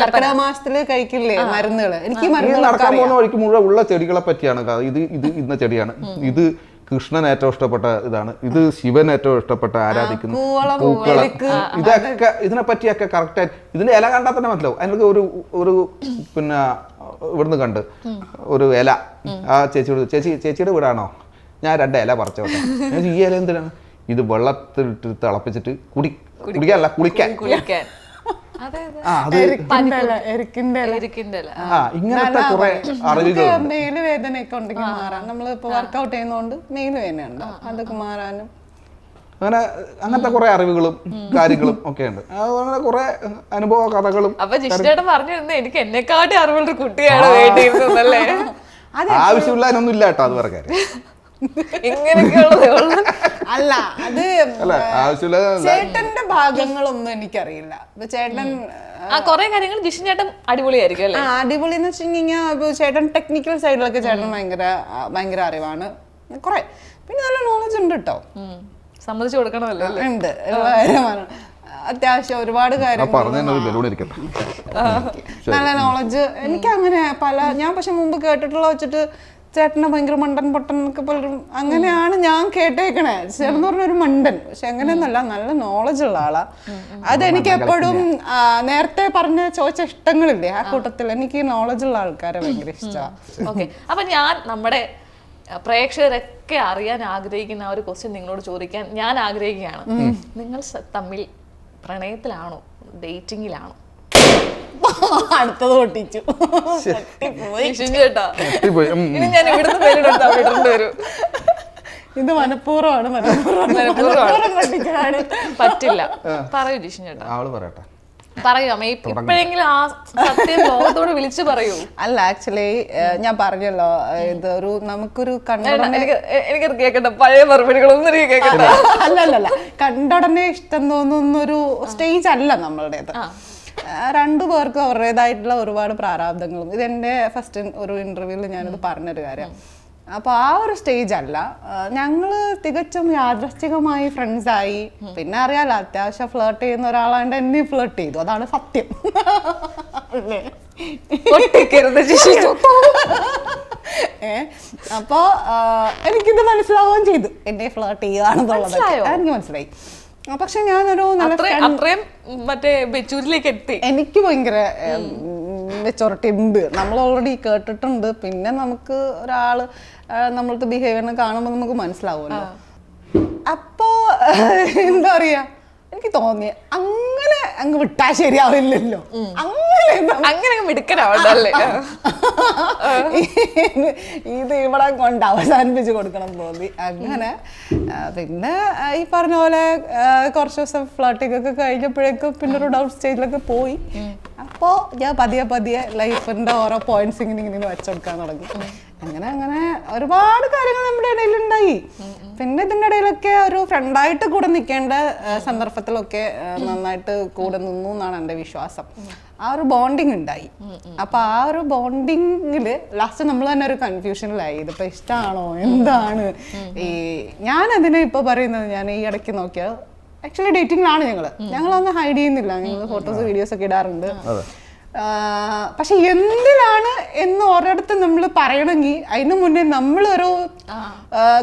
കർക്കിടക മാസത്തില് കഴിക്കില്ലേ മരുന്നുകള്. എനിക്ക് നടക്കാൻ പോകുന്ന വഴിക്ക് മുഴുവൻ ഉള്ള ചെടികളെ പറ്റിയാണ്. ഇത് ഇന്ന ചെടിയാണ്, ഇത് കൃഷ്ണൻ ഏറ്റവും ഇഷ്ടപ്പെട്ട ഇതാണ്, ഇത് ശിവൻ ഏറ്റവും ഇഷ്ടപ്പെട്ട ആരാധിക്കുന്ന പൂക്കള്, ഇതൊക്കെ ഇതിനെ പറ്റിയൊക്കെ കറക്റ്റ് ആയിട്ട് ഇതിന്റെ ഇല കണ്ടാൽ തന്നെ മനസ്സിലാവും. അതിനൊക്കെ ഒരു പിന്നെ ഇവിടുന്ന് കണ്ട് ഒരു ഇല ആ ചേച്ചിയുടെ വീടാണോ, ഞാൻ 2 ഇല പറിച്ചോട്ടെ. ഈ ഇല എന്തിനാണ്? ഇത് വെള്ളത്തിലിട്ട് തിളപ്പിച്ചിട്ട് കുടിക്കാനല്ല, കുളിക്കാൻ. ഇങ്ങനത്തെ കുറെ അറിവുകൾ. മെയില് വേദനയൊക്കെ ഉണ്ടെങ്കിൽ മാറാൻ, നമ്മളിപ്പോ വർക്ക്ഔട്ട് ചെയ്യുന്നോണ്ട് മെയില് വേദന ഉണ്ടോ അതൊക്കെ മാറാനും അങ്ങനത്തെ കുറെ അറിവുകളും കാര്യങ്ങളും ഒക്കെ ഉണ്ട്. അങ്ങനെ കുറെ അനുഭവ കഥകളും. അപ്പൊ ജിഷ്ണേട്ടൻ പറഞ്ഞിരുന്നത് എനിക്ക് എന്നെക്കാട്ടി അറിവുള്ള കുട്ടിയാണ് വേണ്ടിയിരുന്നല്ലേ? ആവശ്യമില്ല അതിനൊന്നും ഇല്ല കേട്ടോ, അത് വേറെ കാര്യം. അല്ല അത് ചേട്ടന്റെ ഭാഗങ്ങളൊന്നും എനിക്കറിയില്ല. ചേട്ടൻ കൊറേ കാര്യങ്ങൾ ജിഷൻ ചേട്ടൻ അടിപൊളിയായിരിക്കും അല്ലേ? അടിപൊളി എന്ന് വെച്ച് കഴിഞ്ഞാൽ ചേട്ടൻ ടെക്നിക്കൽ സൈഡിലൊക്കെ ചേട്ടൻ ഭയങ്കര അറിവാണ് കുറെ. പിന്നെ നല്ല നോളജ് ഉണ്ട് കേട്ടോ, സമ്മതിച്ചു കൊടുക്കണമല്ലോ. ഉണ്ട്, അത്യാവശ്യം ഒരുപാട് കാര്യങ്ങൾ, നല്ല നോളജ്. എനിക്ക് അങ്ങനെ ഞാൻ പക്ഷെ മുമ്പ് കേട്ടിട്ടുള്ള വെച്ചിട്ട് ചേട്ടനെ ഭയങ്കര മണ്ടൻ പൊട്ടൻ എന്നൊക്കെ പലരും അങ്ങനെയാണ് ഞാൻ കേട്ടേക്കണേ. ചേട്ടൻ പറഞ്ഞ ഒരു മണ്ടൻ, പക്ഷെ അങ്ങനെയൊന്നല്ല, നല്ല നോളജ് ഉള്ള ആളാ. അതെനിക്ക് എപ്പോഴും നേരത്തെ ചോദിച്ച ഇഷ്ടങ്ങളില്ലേ ആ കൂട്ടത്തിൽ എനിക്ക് നോളജ് ഉള്ള ആൾക്കാരെ ഭയങ്കര ഇഷ്ടമാണ്. ഓക്കെ, അപ്പൊ ഞാൻ നമ്മുടെ പ്രേക്ഷകരൊക്കെ അറിയാൻ ആഗ്രഹിക്കുന്ന ആ ഒരു ക്വസ്റ്റ്യൻ നിങ്ങളോട് ചോദിക്കാൻ ഞാൻ ആഗ്രഹിക്കുകയാണ്. നിങ്ങൾ തമ്മിൽ പ്രണയത്തിലാണോ ഡേറ്റിംഗിലാണോ? അടുത്തത് പൊട്ടിച്ചു. ഇനി ഞാൻ ഇവിടുന്ന് പേരിടേണ്ടി വരും. ഇത് മനഃപൂർവ്വമാണ് മനഃപൂർവ്വം കണ്ടിട്ടാണ്. പറ്റില്ല. പറയൂ ജിഷൻ ചേട്ടാ. ആള് പറയട്ടെ. പറയൂ അമ്മ, ഇപ്പോഴെങ്കിലും ആ സത്യം ലോകത്തോട് വിളിച്ചു പറയൂ. അല്ല, ആക്ച്വലി ഞാൻ പറഞ്ഞല്ലോ, ഇതൊരു നമുക്കൊരു എനിക്ക് കേക്കട്ടെ, പഴയ മറുപടികളൊന്നും എനിക്ക് കേക്കട്ടെ. അല്ലല്ല, കണ്ടുടനെ ഇഷ്ടം തോന്നുന്നൊരു സ്റ്റേജ് അല്ല നമ്മളുടേത്. രണ്ടു പേർക്കും അവരുടേതായിട്ടുള്ള ഒരുപാട് പ്രാരാബ്ദങ്ങളും, ഇതെന്റെ ഫസ്റ്റ് ഒരു ഇന്റർവ്യൂവിൽ ഞാനിത് പറഞ്ഞൊരു കാര്യം. അപ്പൊ ആ ഒരു സ്റ്റേജ് അല്ല. ഞങ്ങള് തികച്ചും യാദൃശ്ചികമായി ഫ്രണ്ട്സായി. പിന്നെ അറിയാലോ, അത്യാവശ്യം ഫ്ലേർട്ട് ചെയ്യുന്ന ഒരാളാണ്ട് എന്നെ ഫ്ലേർട്ട് ചെയ്തു, അതാണ് സത്യം. അപ്പൊ എനിക്കിത് മനസ്സിലാവുകയും ചെയ്തു, എന്നെ ഫ്ലേർട്ട് ചെയ്യുകയാണെന്നുള്ളത് എനിക്ക് മനസ്സിലായി. പക്ഷെ ഞാനൊരു എനിക്ക് ഭയങ്കര മെച്ചോറിറ്റി ഉണ്ട്, നമ്മൾ ഓൾറെഡി കേട്ടിട്ടുണ്ട്. പിന്നെ നമുക്ക് ഒരാള് നമ്മളത്തെ ബിഹേവിയറിനെ കാണുമ്പോൾ നമുക്ക് മനസ്സിലാവുമല്ലോ. അപ്പോ എന്താ പറയാ, എനിക്ക് തോന്നി അങ്ങനെ അങ്ങ് വിട്ടാ ശരിയാവില്ലല്ലോ, അങ്ങനെ മിടുക്കനാവണ്ടല്ലേ, ഇത് ഇവിടെ കൊണ്ട് അവസാനിപ്പിച്ച് കൊടുക്കണം തോന്നി. അങ്ങനെ പിന്നെ ഈ പറഞ്ഞ പോലെ കുറച്ച് ദിവസം ഫ്ലർട്ടിംഗ് ഒക്കെ കഴിഞ്ഞപ്പോഴേക്കും പിന്നെ ഒരു ഡൗട്ട് സ്റ്റേജിലൊക്കെ പോയി. അപ്പോൾ ഞാൻ പതിയെ ലൈഫിന്റെ ഓരോ പോയിന്റ്സ് ഇങ്ങനെ വെച്ചെടുക്കാൻ തുടങ്ങി. അങ്ങനെ ഒരുപാട് കാര്യങ്ങൾ നമ്മുടെ ഇടയിലുണ്ടായി. പിന്നെ ഇതിൻ്റെ ഇടയിലൊക്കെ ഒരു ഫ്രണ്ടായിട്ട് കൂടെ നിൽക്കേണ്ട സന്ദർഭത്തിലൊക്കെ നന്നായിട്ട് കൂടെ നിന്നു എന്നാണ് എൻ്റെ വിശ്വാസം. ആ ഒരു ബോണ്ടിങ് ഉണ്ടായി. അപ്പൊ ആ ഒരു ബോണ്ടിങ്ങില് ലാസ്റ്റ് നമ്മൾ തന്നെ ഒരു കൺഫ്യൂഷനിലായി, ഇതിപ്പോ ഇഷ്ടമാണോ എന്താണ്. ഞാൻ അതിനെ ഇപ്പൊ പറയുന്നത്, ഞാൻ ഈ ഇടയ്ക്ക് നോക്കിയാൽ ആക്ച്വലി ഡേറ്റിംഗിലാണ് ഞങ്ങളൊന്നും ഹൈഡ് ചെയ്യുന്നില്ല, ഞങ്ങൾ ഫോട്ടോസ് വീഡിയോസ് ഒക്കെ ഇടാറുണ്ട്. പക്ഷെ എന്തിലാണ് എന്ന് ഒരിടത്ത് നമ്മൾ പറയണമെങ്കിൽ അതിന് മുന്നേ നമ്മളൊരു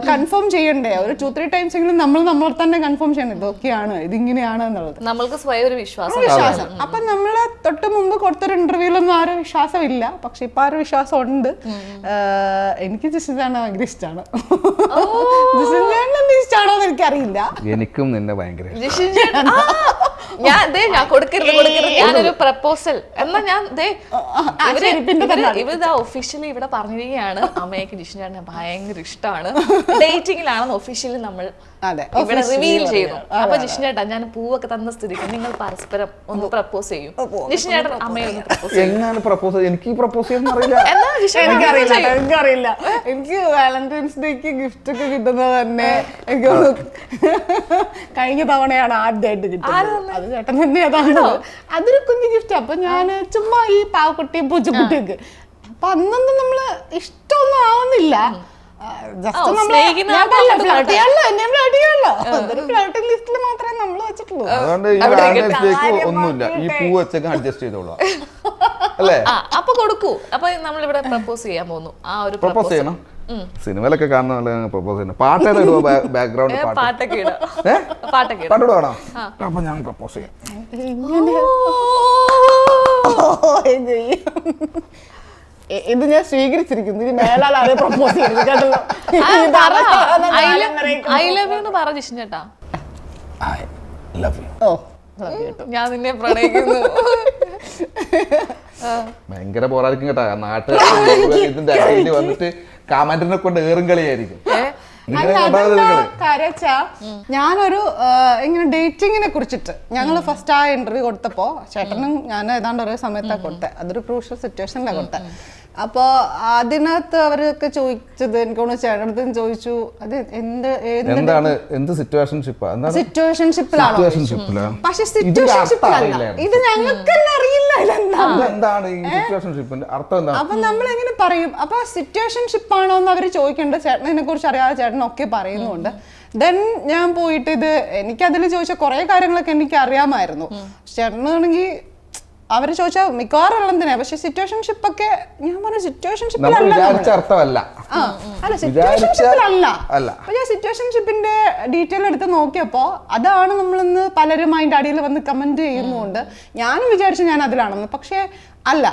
കൺഫേം ചെയ്യണ്ടേ, ഒരു 2-3 ടൈംസ് എങ്കിലും നമ്മൾ തന്നെ കൺഫേം ചെയ്യണം, ഇതൊക്കെയാണ് ഇതിങ്ങനെയാണ് എന്നുള്ളത് നമ്മൾക്ക് സ്വയം ഒരു വിശ്വാസം. അപ്പൊ നമ്മള് തൊട്ട് മുമ്പ് കൊടുത്തൊരു ഇന്റർവ്യൂലൊന്നും ആ ഒരു വിശ്വാസം ഇല്ല, പക്ഷെ ഇപ്പൊ ആ ഒരു വിശ്വാസം ഉണ്ട്. എനിക്ക് ജിസിൻചാനെ ഭയങ്കര ഇഷ്ടമാണ്. ജിസിൻചാനെ ഇഷ്ടമാണോ എന്ന് എനിക്കറിയില്ല. എനിക്കും നിന്നെ ഭയങ്കര ഞാൻ കൊടുക്കരുത്, ഞാനൊരു പ്രപ്പോസൽ എന്നാ ഞാൻ ഇവരിതാ ഒഫീഷ്യലി ഇവിടെ പറഞ്ഞിരിക്കുകയാണ്, അമ്മയ്ക്ക് ജിഷൻ ചേട്ടനെ ഭയങ്കര ഇഷ്ടമാണ്, ഡേറ്റിംഗിലാണെന്ന് ഒഫീഷ്യലി നമ്മൾ ഇവിടെ റിവീൽ ചെയ്യുന്നു. അപ്പൊ ജിഷൻ ചേട്ടാ, ഞാൻ പൂവൊക്കെ തന്ന സ്ഥിതിക്ക് നിങ്ങൾ പരസ്പരം ഒന്ന് പ്രപ്പോസ് ചെയ്യും. ജിഷൻ ചേട്ടൻ അമ്മയെ ഒന്ന് പ്രപ്പോസ് എനിക്ക് പ്രപ്പോസ് എനിക്കറിയില്ല. എനിക്ക് വാലന്റൈൻസ് ഡേക്ക് ഗിഫ്റ്റ് ഒക്കെ കിട്ടുന്നത് തന്നെ എനിക്ക് കഴിഞ്ഞ തവണയാണ് ആദ്യമായിട്ട് കിട്ടുന്നത്. അത് ചേട്ടൻ തന്നെ അതാണ്, അതൊരു കുഞ്ഞു ഗിഫ്റ്റ്. അപ്പൊ ഞാൻ ചുമ്മാ ഈ പാവക്കുട്ടിയും പൂച്ചക്കുട്ടിയൊക്കെ, അപ്പൊ അന്നൊന്നും നമ്മള് ഇഷ്ടമൊന്നും ആവുന്നില്ല. ഒന്നുമില്ല, ഈ പൂ വെച്ചൊക്കെ അഡ്ജസ്റ്റ് ചെയ്തോളാം അല്ലേ. അപ്പൊ കൊടുക്കൂ. അപ്പൊ നമ്മളിവിടെ പ്രപ്പോസ് ചെയ്യാൻ പോകുന്നു. ആ ഒരു പ്രപ്പോസ് ചെയ്യണം. സിനിമയിലൊക്കെ കാണുന്ന പ്രപ്പോസ് ചെയ്യണം. പാട്ടൊക്കെ ഇടുവോ? ബാക്ക്ഗ്രൗണ്ട് പാട്ടൊക്കെ വേണം. അപ്പൊ ഞാൻ പ്രപ്പോസ് ചെയ്യാം. ഇത് ഞാൻ സ്വീകരിച്ചിരിക്കുന്നു. ഇനി മേലാൽ ആരെ പ്രപ്പോസ് ചെയ്തു കേട്ടല്ലോ. ഞാൻ നിന്നെ പ്രണയിക്കുന്നു. ഭയങ്കര പോരായിരിക്കും കേട്ടാ. നാട്ടിൽ ഇതിന്റെ അടിയിൽ വന്നിട്ട് കാമന്റിനെ കൊണ്ട് ഏറും കളിയായിരിക്കും. ഞാനൊരു ഇങ്ങനെ ഡേറ്റിങ്ങിനെ കുറിച്ചിട്ട് ഞങ്ങള് ഫസ്റ്റ് ആ ഇന്റർവ്യൂ കൊടുത്തപ്പോ ചേട്ടനും ഞാൻ ഏതാണ്ട് ഒരേ സമയത്താണ് കൊടുത്തത്. അതൊരു ക്രൂഷ്യൽ സിറ്റുവേഷനിലാണ് കൊടുത്തത്. അപ്പൊ അതിനകത്ത് അവരൊക്കെ ചോദിച്ചത് എനിക്കൊന്ന് ചേട്ടൻ ചോദിച്ചു, അത് എന്ത് സിറ്റുവേഷൻഷിപ്പാണ്? സിറ്റുവേഷൻഷിപ്പിലാണോ? പക്ഷെ സിറ്റുവേഷൻഷിപ്പിലല്ല, ഇത് ഞങ്ങൾക്ക് തന്നെ അറിയില്ല അപ്പൊ നമ്മൾ എങ്ങനെ പറയും. അപ്പൊ സിറ്റുവേഷൻഷിപ്പ് ആണോ എന്ന് അവര് ചോദിക്കേണ്ടത്. ചേട്ടനെ കുറിച്ച് അറിയാതെ ചേട്ടൻ ഒക്കെ പറയുന്നുണ്ട്. ദെൻ ഞാൻ പോയിട്ട് ഇത് എനിക്കതിൽ ചോദിച്ച കുറെ കാര്യങ്ങളൊക്കെ എനിക്ക് അറിയാമായിരുന്നു. ചേട്ടനാണെങ്കിൽ അവര് ചോദിച്ചാൽ മിക്കവാറും ഉള്ളതിനാ. പക്ഷെ സിറ്റുവേഷൻഷിപ്പ് ഒക്കെ ഞാൻ പറഞ്ഞു സിറ്റുവേഷൻഷിപ്പിലല്ല, സിറ്റുവേഷൻഷിപ്പിന്റെ ഡീറ്റെയിൽ എടുത്ത് നോക്കിയപ്പോ അതാണ് നമ്മളിന്ന് പലരും അതിന്റെ അടിയിൽ വന്ന് കമന്റ് ചെയ്യുന്നുണ്ട്. ഞാനും വിചാരിച്ചു ഞാൻ അതിലാണെന്ന്, പക്ഷെ അല്ല.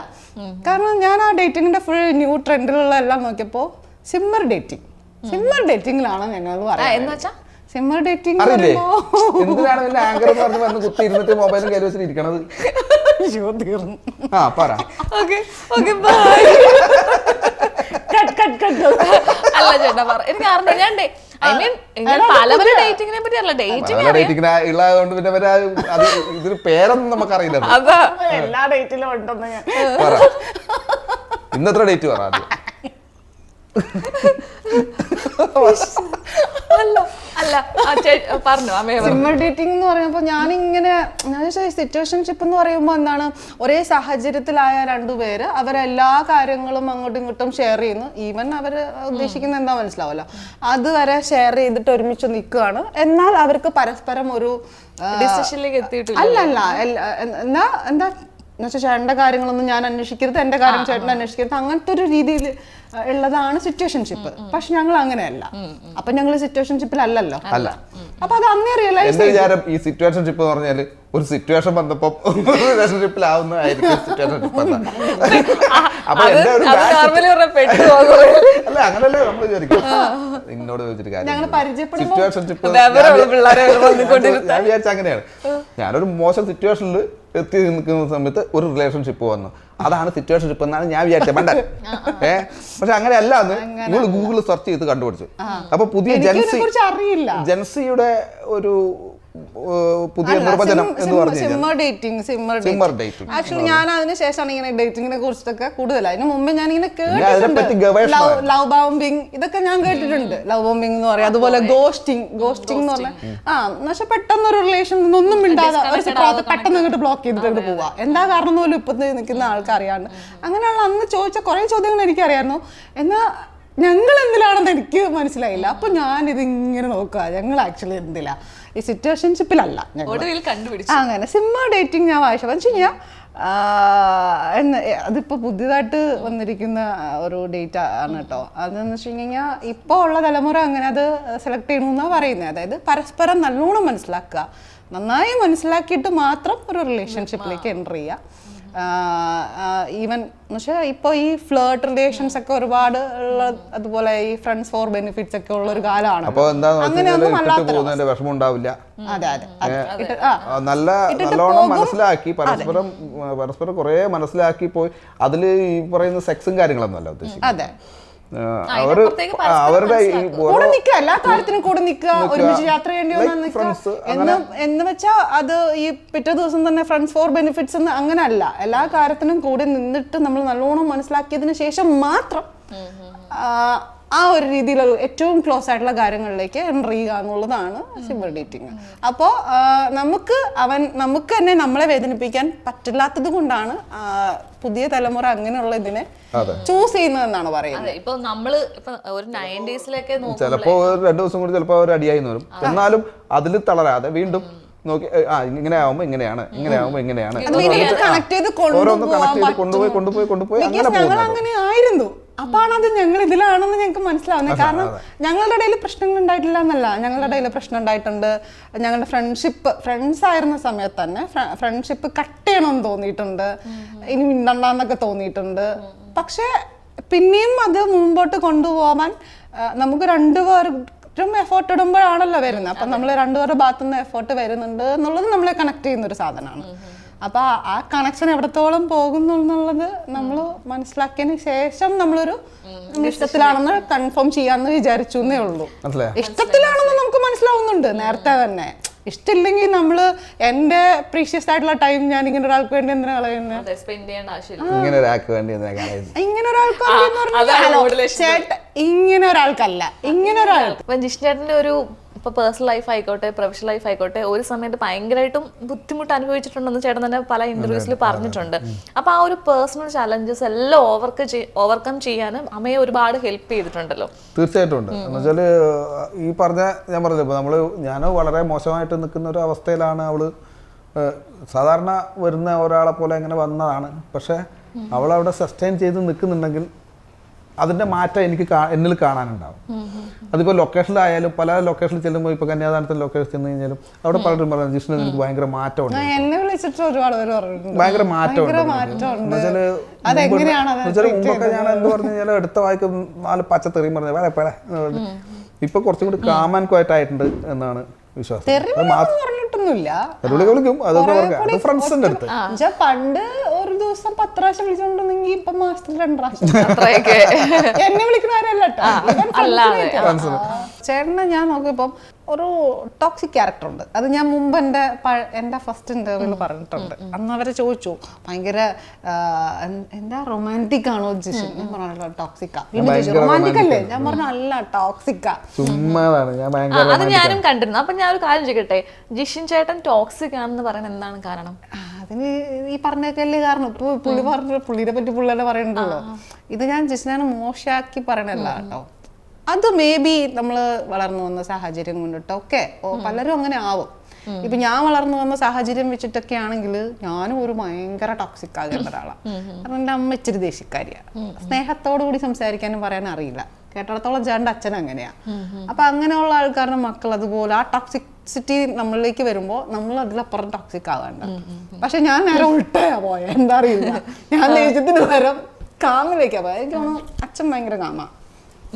കാരണം ഞാൻ ആ ഡേറ്റിങ്ങിന്റെ ഫുൾ ന്യൂ ട്രെൻഡിലുള്ള എല്ലാം നോക്കിയപ്പോ സിമ്മർ ഡേറ്റിംഗിലാണ് ഞങ്ങൾ പറയുന്നത്. സിമ്മർ ഡേറ്റിംഗ് എന്തിനാണ് ആങ്കർ പറഞ്ഞ് കുത്തി ഇരുന്നിട്ട് മൊബൈലും കയറി വെച്ചിട്ട് ഇരിക്കണത്? അല്ല ചേട്ടാ, എനിക്ക് അറിഞ്ഞു. ഐ മീൻ പല പല ഡേറ്റിങ്ങിനെ പറ്റി അല്ല, ഡേറ്റിംഗ് ഡേറ്റിങ്ങിന് ഉള്ളതുകൊണ്ട് പിന്നെ ഇവര് അത് ഇതിന് പേരൊന്നും നമുക്കറിയില്ല. അതാ എല്ലാ ഡേറ്റിലും ഉണ്ടെന്ന് ഞാൻ ഇന്നത്ര ഡേറ്റ് പറ ആദ്യം. അല്ല പറഞ്ഞു അമ്മയെ സിമ്മർ ഡേറ്റിംഗ് എന്ന് പറയുമ്പോൾ ഞാൻ സിറ്റുവേഷൻഷിപ്പ് എന്ന് പറയുമ്പോൾ എന്താണ്, ഒരേ സാഹചര്യത്തിലായ രണ്ടുപേര് അവരെല്ലാ കാര്യങ്ങളും അങ്ങോട്ടും ഇങ്ങോട്ടും ഷെയർ ചെയ്യുന്നു. ഈവൻ അവർ ഉദ്ദേശിക്കുന്നത് എന്താ മനസ്സിലാവല്ലോ, അതുവരെ ഷെയർ ചെയ്തിട്ട് ഒരുമിച്ച് നിൽക്കുകയാണ്. എന്നാൽ അവർക്ക് പരസ്പരം ഒരു ഡിസിഷനിലേക്ക് എത്തിയിട്ടില്ല. അല്ലല്ല എന്താ എന്നുവെച്ചാൽ ചേട്ടൻ്റെ കാര്യങ്ങളൊന്നും ഞാൻ അന്വേഷിക്കരുത്, എൻ്റെ കാര്യം ചേട്ടൻ അന്വേഷിക്കരുത്, അങ്ങനത്തെ ഒരു രീതിയിൽ ഉള്ളതാണ് സിറ്റുവേഷൻഷിപ്പ്. പക്ഷെ ഞങ്ങൾ അങ്ങനെയല്ല. അപ്പൊ ഞങ്ങൾ സിറ്റുവേഷൻഷിപ്പിലല്ലോ. അല്ല, അപ്പൊ അത് അന്നേ റിയലൈസ് എന്റെ വിചാരം ഈ സിറ്റുവേഷൻഷിപ്പ് എന്ന് പറഞ്ഞാല് ഒരു സിറ്റുവേഷൻ വന്നപ്പോ റിലേഷൻഷിപ്പിലാവുന്നതായിരിക്കും സിറ്റുവേഷൻഷിപ്പ്. അപ്പൊ എന്റെ ഒരു അല്ല, അങ്ങനല്ലേ നമ്മൾ വിചാരിക്കും. നിന്നോട് ചോദിച്ചിട്ട് കാര്യം സിറ്റുവേഷൻഷിപ്പ് ഞാൻ വിചാരിച്ച അങ്ങനെയാണ്. ഞാനൊരു മോശം സിറ്റുവേഷനിൽ എത്തി നിൽക്കുന്ന സമയത്ത് ഒരു റിലേഷൻഷിപ്പ് വന്നു, അതാണ് സിറ്റുവേഷൻഷിപ്പ് എന്നാണ് ഞാൻ വിചാരിച്ചത് പണ്ട്. പക്ഷെ അങ്ങനെയല്ല എന്ന് നിങ്ങൾ ഗൂഗിളിൽ സെർച്ച് ചെയ്ത് കണ്ടുപിടിച്ചു. അപ്പൊ പുതിയ ജെൻസിയുടെ ഒരു പുതിയ നിർവചനം എന്ന് പറഞ്ഞു സിമ്മർ ഡേറ്റിംഗ്. ആക്ച്വലി ഞാൻ അതിന് ശേഷമാണ് ഇങ്ങനെ ഡേറ്റിങ്ങിനെ കുറിച്ചിട്ടൊക്കെ കൂടുതൽ. അതിന് മുമ്പ് ഞാൻ ഇങ്ങനെ കേട്ടിട്ടുണ്ട് ലവ് ബോംബിങ്, ഇതൊക്കെ ഞാൻ കേട്ടിട്ടുണ്ട്. ലവ് ബോംബിംഗ് എന്ന് പറയാം, അതുപോലെ ഗോസ്റ്റിംഗ് എന്ന് പറഞ്ഞാൽ പക്ഷെ പെട്ടെന്ന് ഒരു റിലേഷൻ ഒന്നും മിണ്ടാതെ പെട്ടെന്ന് ഇങ്ങോട്ട് ബ്ലോക്ക് ചെയ്തിട്ട് പോവാ. എന്താ കാരണം പോലും ഇപ്പൊ നിൽക്കുന്ന ആൾക്കറിയാണ്ട്. അങ്ങനെയുള്ള അന്ന് ചോദിച്ച കുറെ ചോദ്യങ്ങൾ എനിക്കറിയായിരുന്നു. എന്നാ ഞങ്ങൾ എന്തിലാണെന്ന് എനിക്ക് മനസ്സിലായില്ല. അപ്പൊ ഞാനിത് ഇങ്ങനെ നോക്കുക, ഞങ്ങൾ ആക്ച്വലി എന്തിലാ, ഈ സിറ്റുവേഷൻഷിപ്പിലല്ല. അങ്ങനെ സിമ്മർ ഡേറ്റിംഗ് ഞാൻ വായിച്ചു വെച്ച് കഴിഞ്ഞാൽ അതിപ്പോ പുതിയതായിട്ട് വന്നിരിക്കുന്ന ഒരു ഡേറ്റ് ആണ് കേട്ടോ. അതെന്ന് വെച്ച് കഴിഞ്ഞാൽ ഇപ്പോൾ ഉള്ള തലമുറ അങ്ങനെ അത് സെലക്ട് ചെയ്യണമെന്നാണ് പറയുന്നത്. അതായത് പരസ്പരം നല്ലോണം മനസ്സിലാക്കുക, നന്നായി മനസ്സിലാക്കിയിട്ട് മാത്രം ഒരു റിലേഷൻഷിപ്പിലേക്ക് എൻ്റർ ചെയ്യുക. ഈവൻ എന്നുവെച്ചാൽ ഇപ്പോൾ ഈ ഫ്ലേർട്ട് റിലേഷൻസ് ഒക്കെ ഒരുപാട് ഉള്ള, അതുപോലെ ഈ ഫ്രണ്ട്സ് ഫോർ ബെനിഫിറ്റ്സ് ഒക്കെ ഉള്ള ഒരു കാലമാണ്. അങ്ങനെയൊന്നും അല്ലാത്ത വിഷമം ഉണ്ടാവില്ല. അതെ അതെ നല്ലോണം മനസ്സിലാക്കി പരസ്പരം കുറെ മനസ്സിലാക്കി പോയി അതില് ഈ പറയുന്ന സെക്സും കാര്യങ്ങളൊന്നും അല്ല ഉദ്ദേശിക്കുന്നത്. അതെ, അവരുടെ കൂടെ നിൽക്കുക, എല്ലാ കാര്യത്തിനും കൂടെ നിൽക്കുക, ഒരുമിച്ച് യാത്ര ചെയ്യേണ്ടി എന്ന് വെച്ചാൽ അത് ഈ പിറ്റേ ദിവസം തന്നെ ഫ്രണ്ട്സ് ഫോർ ബെനിഫിറ്റ്സ് എന്ന് അങ്ങനെ അല്ല. എല്ലാ കാര്യത്തിനും കൂടെ നിന്നിട്ട് നമ്മൾ നല്ലോണം മനസ്സിലാക്കിയതിന് ശേഷം മാത്രം ആ ഒരു രീതിയിലുള്ള ഏറ്റവും ക്ലോസ് ആയിട്ടുള്ള കാര്യങ്ങളിലേക്ക് എൻ്റർ ചെയ്യുക എന്നുള്ളതാണ് സിമ്മർ ഡേറ്റിംഗ്. അപ്പോൾ നമുക്ക് തന്നെ നമ്മളെ വേദനിപ്പിക്കാൻ പറ്റില്ലാത്തത് കൊണ്ടാണ് പുതിയ തലമുറ അങ്ങനെയുള്ള ഇതിനെ ചൂസ് ചെയ്യുന്നതെന്നാണ് പറയുന്നത്. ഇപ്പൊ നമ്മള് ഒരു 90s ചിലപ്പോ 2 ദിവസം കൂടി ചിലപ്പോ ഒരു അടിയായി വരും. എന്നാലും അതിൽ തളരാതെ വീണ്ടും നോക്കി ഇങ്ങനെ ആവുമ്പോ ഇങ്ങനെയാണ്, ഇങ്ങനെ ആവുമ്പോ ഇങ്ങനെയാണ്, കണക്ട് ചെയ്ത് കൊണ്ടുപോയി അങ്ങനെ ആയിരുന്നു. അപ്പാണ് അത് ഞങ്ങൾ ഇതിലാണെന്ന് ഞങ്ങൾക്ക് മനസ്സിലാവുന്നത്. കാരണം ഞങ്ങളുടെ ഇടയിൽ പ്രശ്നങ്ങൾ ഉണ്ടായിട്ടില്ല എന്നല്ല, ഞങ്ങളുടെ ഇടയിൽ പ്രശ്നം ഉണ്ടായിട്ടുണ്ട്. ഞങ്ങളുടെ ഫ്രണ്ട്സ് ആയിരുന്ന സമയത്ത് തന്നെ ഫ്രണ്ട്ഷിപ്പ് കട്ട് ചെയ്യണമെന്ന് തോന്നിയിട്ടുണ്ട്, ഇനി മിണ്ടണ്ടെന്നൊക്കെ തോന്നിയിട്ടുണ്ട്. പക്ഷെ പിന്നെയും അത് മുമ്പോട്ട് കൊണ്ടുപോകാൻ നമുക്ക് രണ്ടുപേരും എഫേർട്ട് ഇടുമ്പോഴാണല്ലോ വരുന്നത്. അപ്പം നമ്മൾ രണ്ടുപേരുടെ ഭാഗത്തുനിന്ന് എഫേർട്ട് വരുന്നുണ്ട് എന്നുള്ളത് നമ്മളെ കണക്ട് ചെയ്യുന്ന ഒരു സാധനമാണ്. അപ്പൊ ആ കണക്ഷൻ എവിടത്തോളം പോകുന്നു എന്നുള്ളത് നമ്മൾ മനസ്സിലാക്കിയതിന് ശേഷം നമ്മളൊരു ഇഷ്ടത്തിലാണെന്ന് കൺഫേം ചെയ്യാന്ന് വിചാരിച്ചു എന്നേ ഉള്ളൂ. ഇഷ്ടത്തിലാണെന്ന് നമുക്ക് മനസ്സിലാവുന്നുണ്ട് നേരത്തെ തന്നെ. ഇഷ്ടമില്ലെങ്കിൽ നമ്മള് എന്റെ പ്രീഷ്യസ് ആയിട്ടുള്ള ടൈം ഞാൻ ഇങ്ങനെ ഒരാൾക്ക് വേണ്ടി എന്തിനാ കളയുന്നത്? ഇങ്ങനെ ഒരാൾക്കല്ല, ഇങ്ങനെ ഒരാൾക്ക്. ജിഷ്ണേട്ടന്റെ ഒരു ഇപ്പൊ പേഴ്സണൽ ലൈഫ് ആയിക്കോട്ടെ പ്രൊഫഷണൽ ലൈഫ് ആയിക്കോട്ടെ ഒരു സമയത്ത് ഭയങ്കരമായിട്ടും ബുദ്ധിമുട്ട് അനുഭവിച്ചിട്ടുണ്ടെന്ന് ചേട്ടൻ തന്നെ പല ഇന്റർവ്യൂസിൽ പറഞ്ഞിട്ടുണ്ട്. അപ്പൊ ആ ഒരു പേഴ്സണൽ ചലഞ്ചസ് എല്ലാം ഓവർകം ചെയ്യാനും അമ്മയെ ഒരുപാട് ഹെൽപ്പ് ചെയ്തിട്ടുണ്ടല്ലോ. തീർച്ചയായിട്ടും ഉണ്ട്. എന്നുവെച്ചാല് ഈ ഞാൻ പറഞ്ഞല്ലോ ഞാൻ വളരെ മോശമായിട്ട് നിൽക്കുന്ന ഒരു അവസ്ഥയിലാണ് അവള്. സാധാരണ വരുന്ന ഒരാളെ പോലെ അങ്ങനെ വന്നതാണ്. പക്ഷെ അവളവിടെ സസ്റ്റെയിൻ ചെയ്ത് നിൽക്കുന്നുണ്ടെങ്കിൽ അതിന്റെ മാറ്റം എനിക്ക് എന്നിൽ കാണാനുണ്ടാവും. അതിപ്പോൾ ലൊക്കേഷനിലായാലും പല ലൊക്കേഷനിൽ ചെല്ലുമ്പോൾ ഇപ്പോൾ കന്യാദാനത്തിൽ ലൊക്കേഷൻ ചെന്ന് കഴിഞ്ഞാലും അവിടെ പലരും പറഞ്ഞു ജിഷ്ണു എനിക്ക് ഭയങ്കര മാറ്റമുണ്ട്, ഭയങ്കര മാറ്റമുണ്ട്. മുമ്പൊക്കെ ഞാൻ എന്ത് പറഞ്ഞു കഴിഞ്ഞാൽ എടുത്ത വായിക്ക് 4 പച്ചത്തെറിയും പറഞ്ഞു വേറെ പേടെ. ഇപ്പൊ കുറച്ചും കൂടി കാമൻ ക്വയറ്റ് ആയിട്ടുണ്ട് എന്നാണ് വിശ്വാസം. പണ്ട് ഒരു ദിവസം 10 പ്രാവശ്യം വിളിച്ചോണ്ടെങ്കിൽ ഇപ്പൊ മാസത്തിൽ 2 പ്രാവശ്യം എന്നെ വിളിക്കുന്നവരല്ല. ചേട്ടനെ ഞാൻ നോക്കിയപ്പം ഒരു ടോക്സിക് ക്യാരക്ടർ ഉണ്ട്. അത് ഞാൻ മുമ്പ് എൻ്റെ ഫസ്റ്റ് ഇന്റർവ്യൂവിൽ പറഞ്ഞിട്ടുണ്ട്. അന്ന് അവരെ ചോദിച്ചു ഭയങ്കര എന്താ റൊമാൻറ്റിക് ആണോ ജിഷിൻ? ഞാൻ പറഞ്ഞ ടോക്സിക്കാ. റൊമാൻറ്റിക് അല്ലേ? ഞാൻ പറഞ്ഞ അല്ല, ടോക്സിക്കാ. അത് ഞാനും കണ്ടിരുന്നു. അപ്പൊ ഞാൻ ഒരു കാര്യം ചോദിക്കട്ടെ, ജിഷിൻ ചേട്ടൻ ടോക്സിക് ആണെന്ന് പറയാൻ എന്താണ് കാരണം? അതിന് ഈ പറഞ്ഞേക്കല്ലേ കാരണം. ഇപ്പൊ പുള്ളിയെ പറ്റി പുള്ളിയുടെ പറയണ്ടല്ലോ. ഇത് ഞാൻ ജിഷിനെ മോശമാക്കി പറയണല്ല കേട്ടോ. അത് മേ ബി നമ്മൾ വളർന്നു വന്ന സാഹചര്യം കൊണ്ടിട്ടൊക്കെ പലരും അങ്ങനെ ആവും. ഇപ്പൊ ഞാൻ വളർന്നു വന്ന സാഹചര്യം വെച്ചിട്ടൊക്കെ ആണെങ്കിൽ ഞാനും ഒരു ഭയങ്കര ടോക്സിക് ആകേണ്ട ഒരാളാണ്. കാരണം എൻ്റെ അമ്മ ഇച്ചിരി ദേഷ്യക്കാരിയാണ്. സ്നേഹത്തോടു കൂടി സംസാരിക്കാനും പറയാനും അറിയില്ല. കേട്ടിടത്തോളം ചേട്ടൻ്റെ അച്ഛൻ അങ്ങനെയാ. അപ്പൊ അങ്ങനെയുള്ള ആൾക്കാരുടെ മക്കൾ അതുപോലെ ആ ടോക്സിസിറ്റി നമ്മളിലേക്ക് വരുമ്പോൾ നമ്മൾ അതിലപ്പുറം ടോക്സിക് ആകാണ്ട്. പക്ഷെ ഞാൻ നേരെ ഉൾട്ടയാ പോയ, എന്താ അറിയില്ല. ഞാൻ ദേഷ്യത്തിന് പകരം കാമിലേക്കാ പോയ. എനിക്ക് തോന്നുന്നു അച്ഛൻ ഭയങ്കര കാമാ.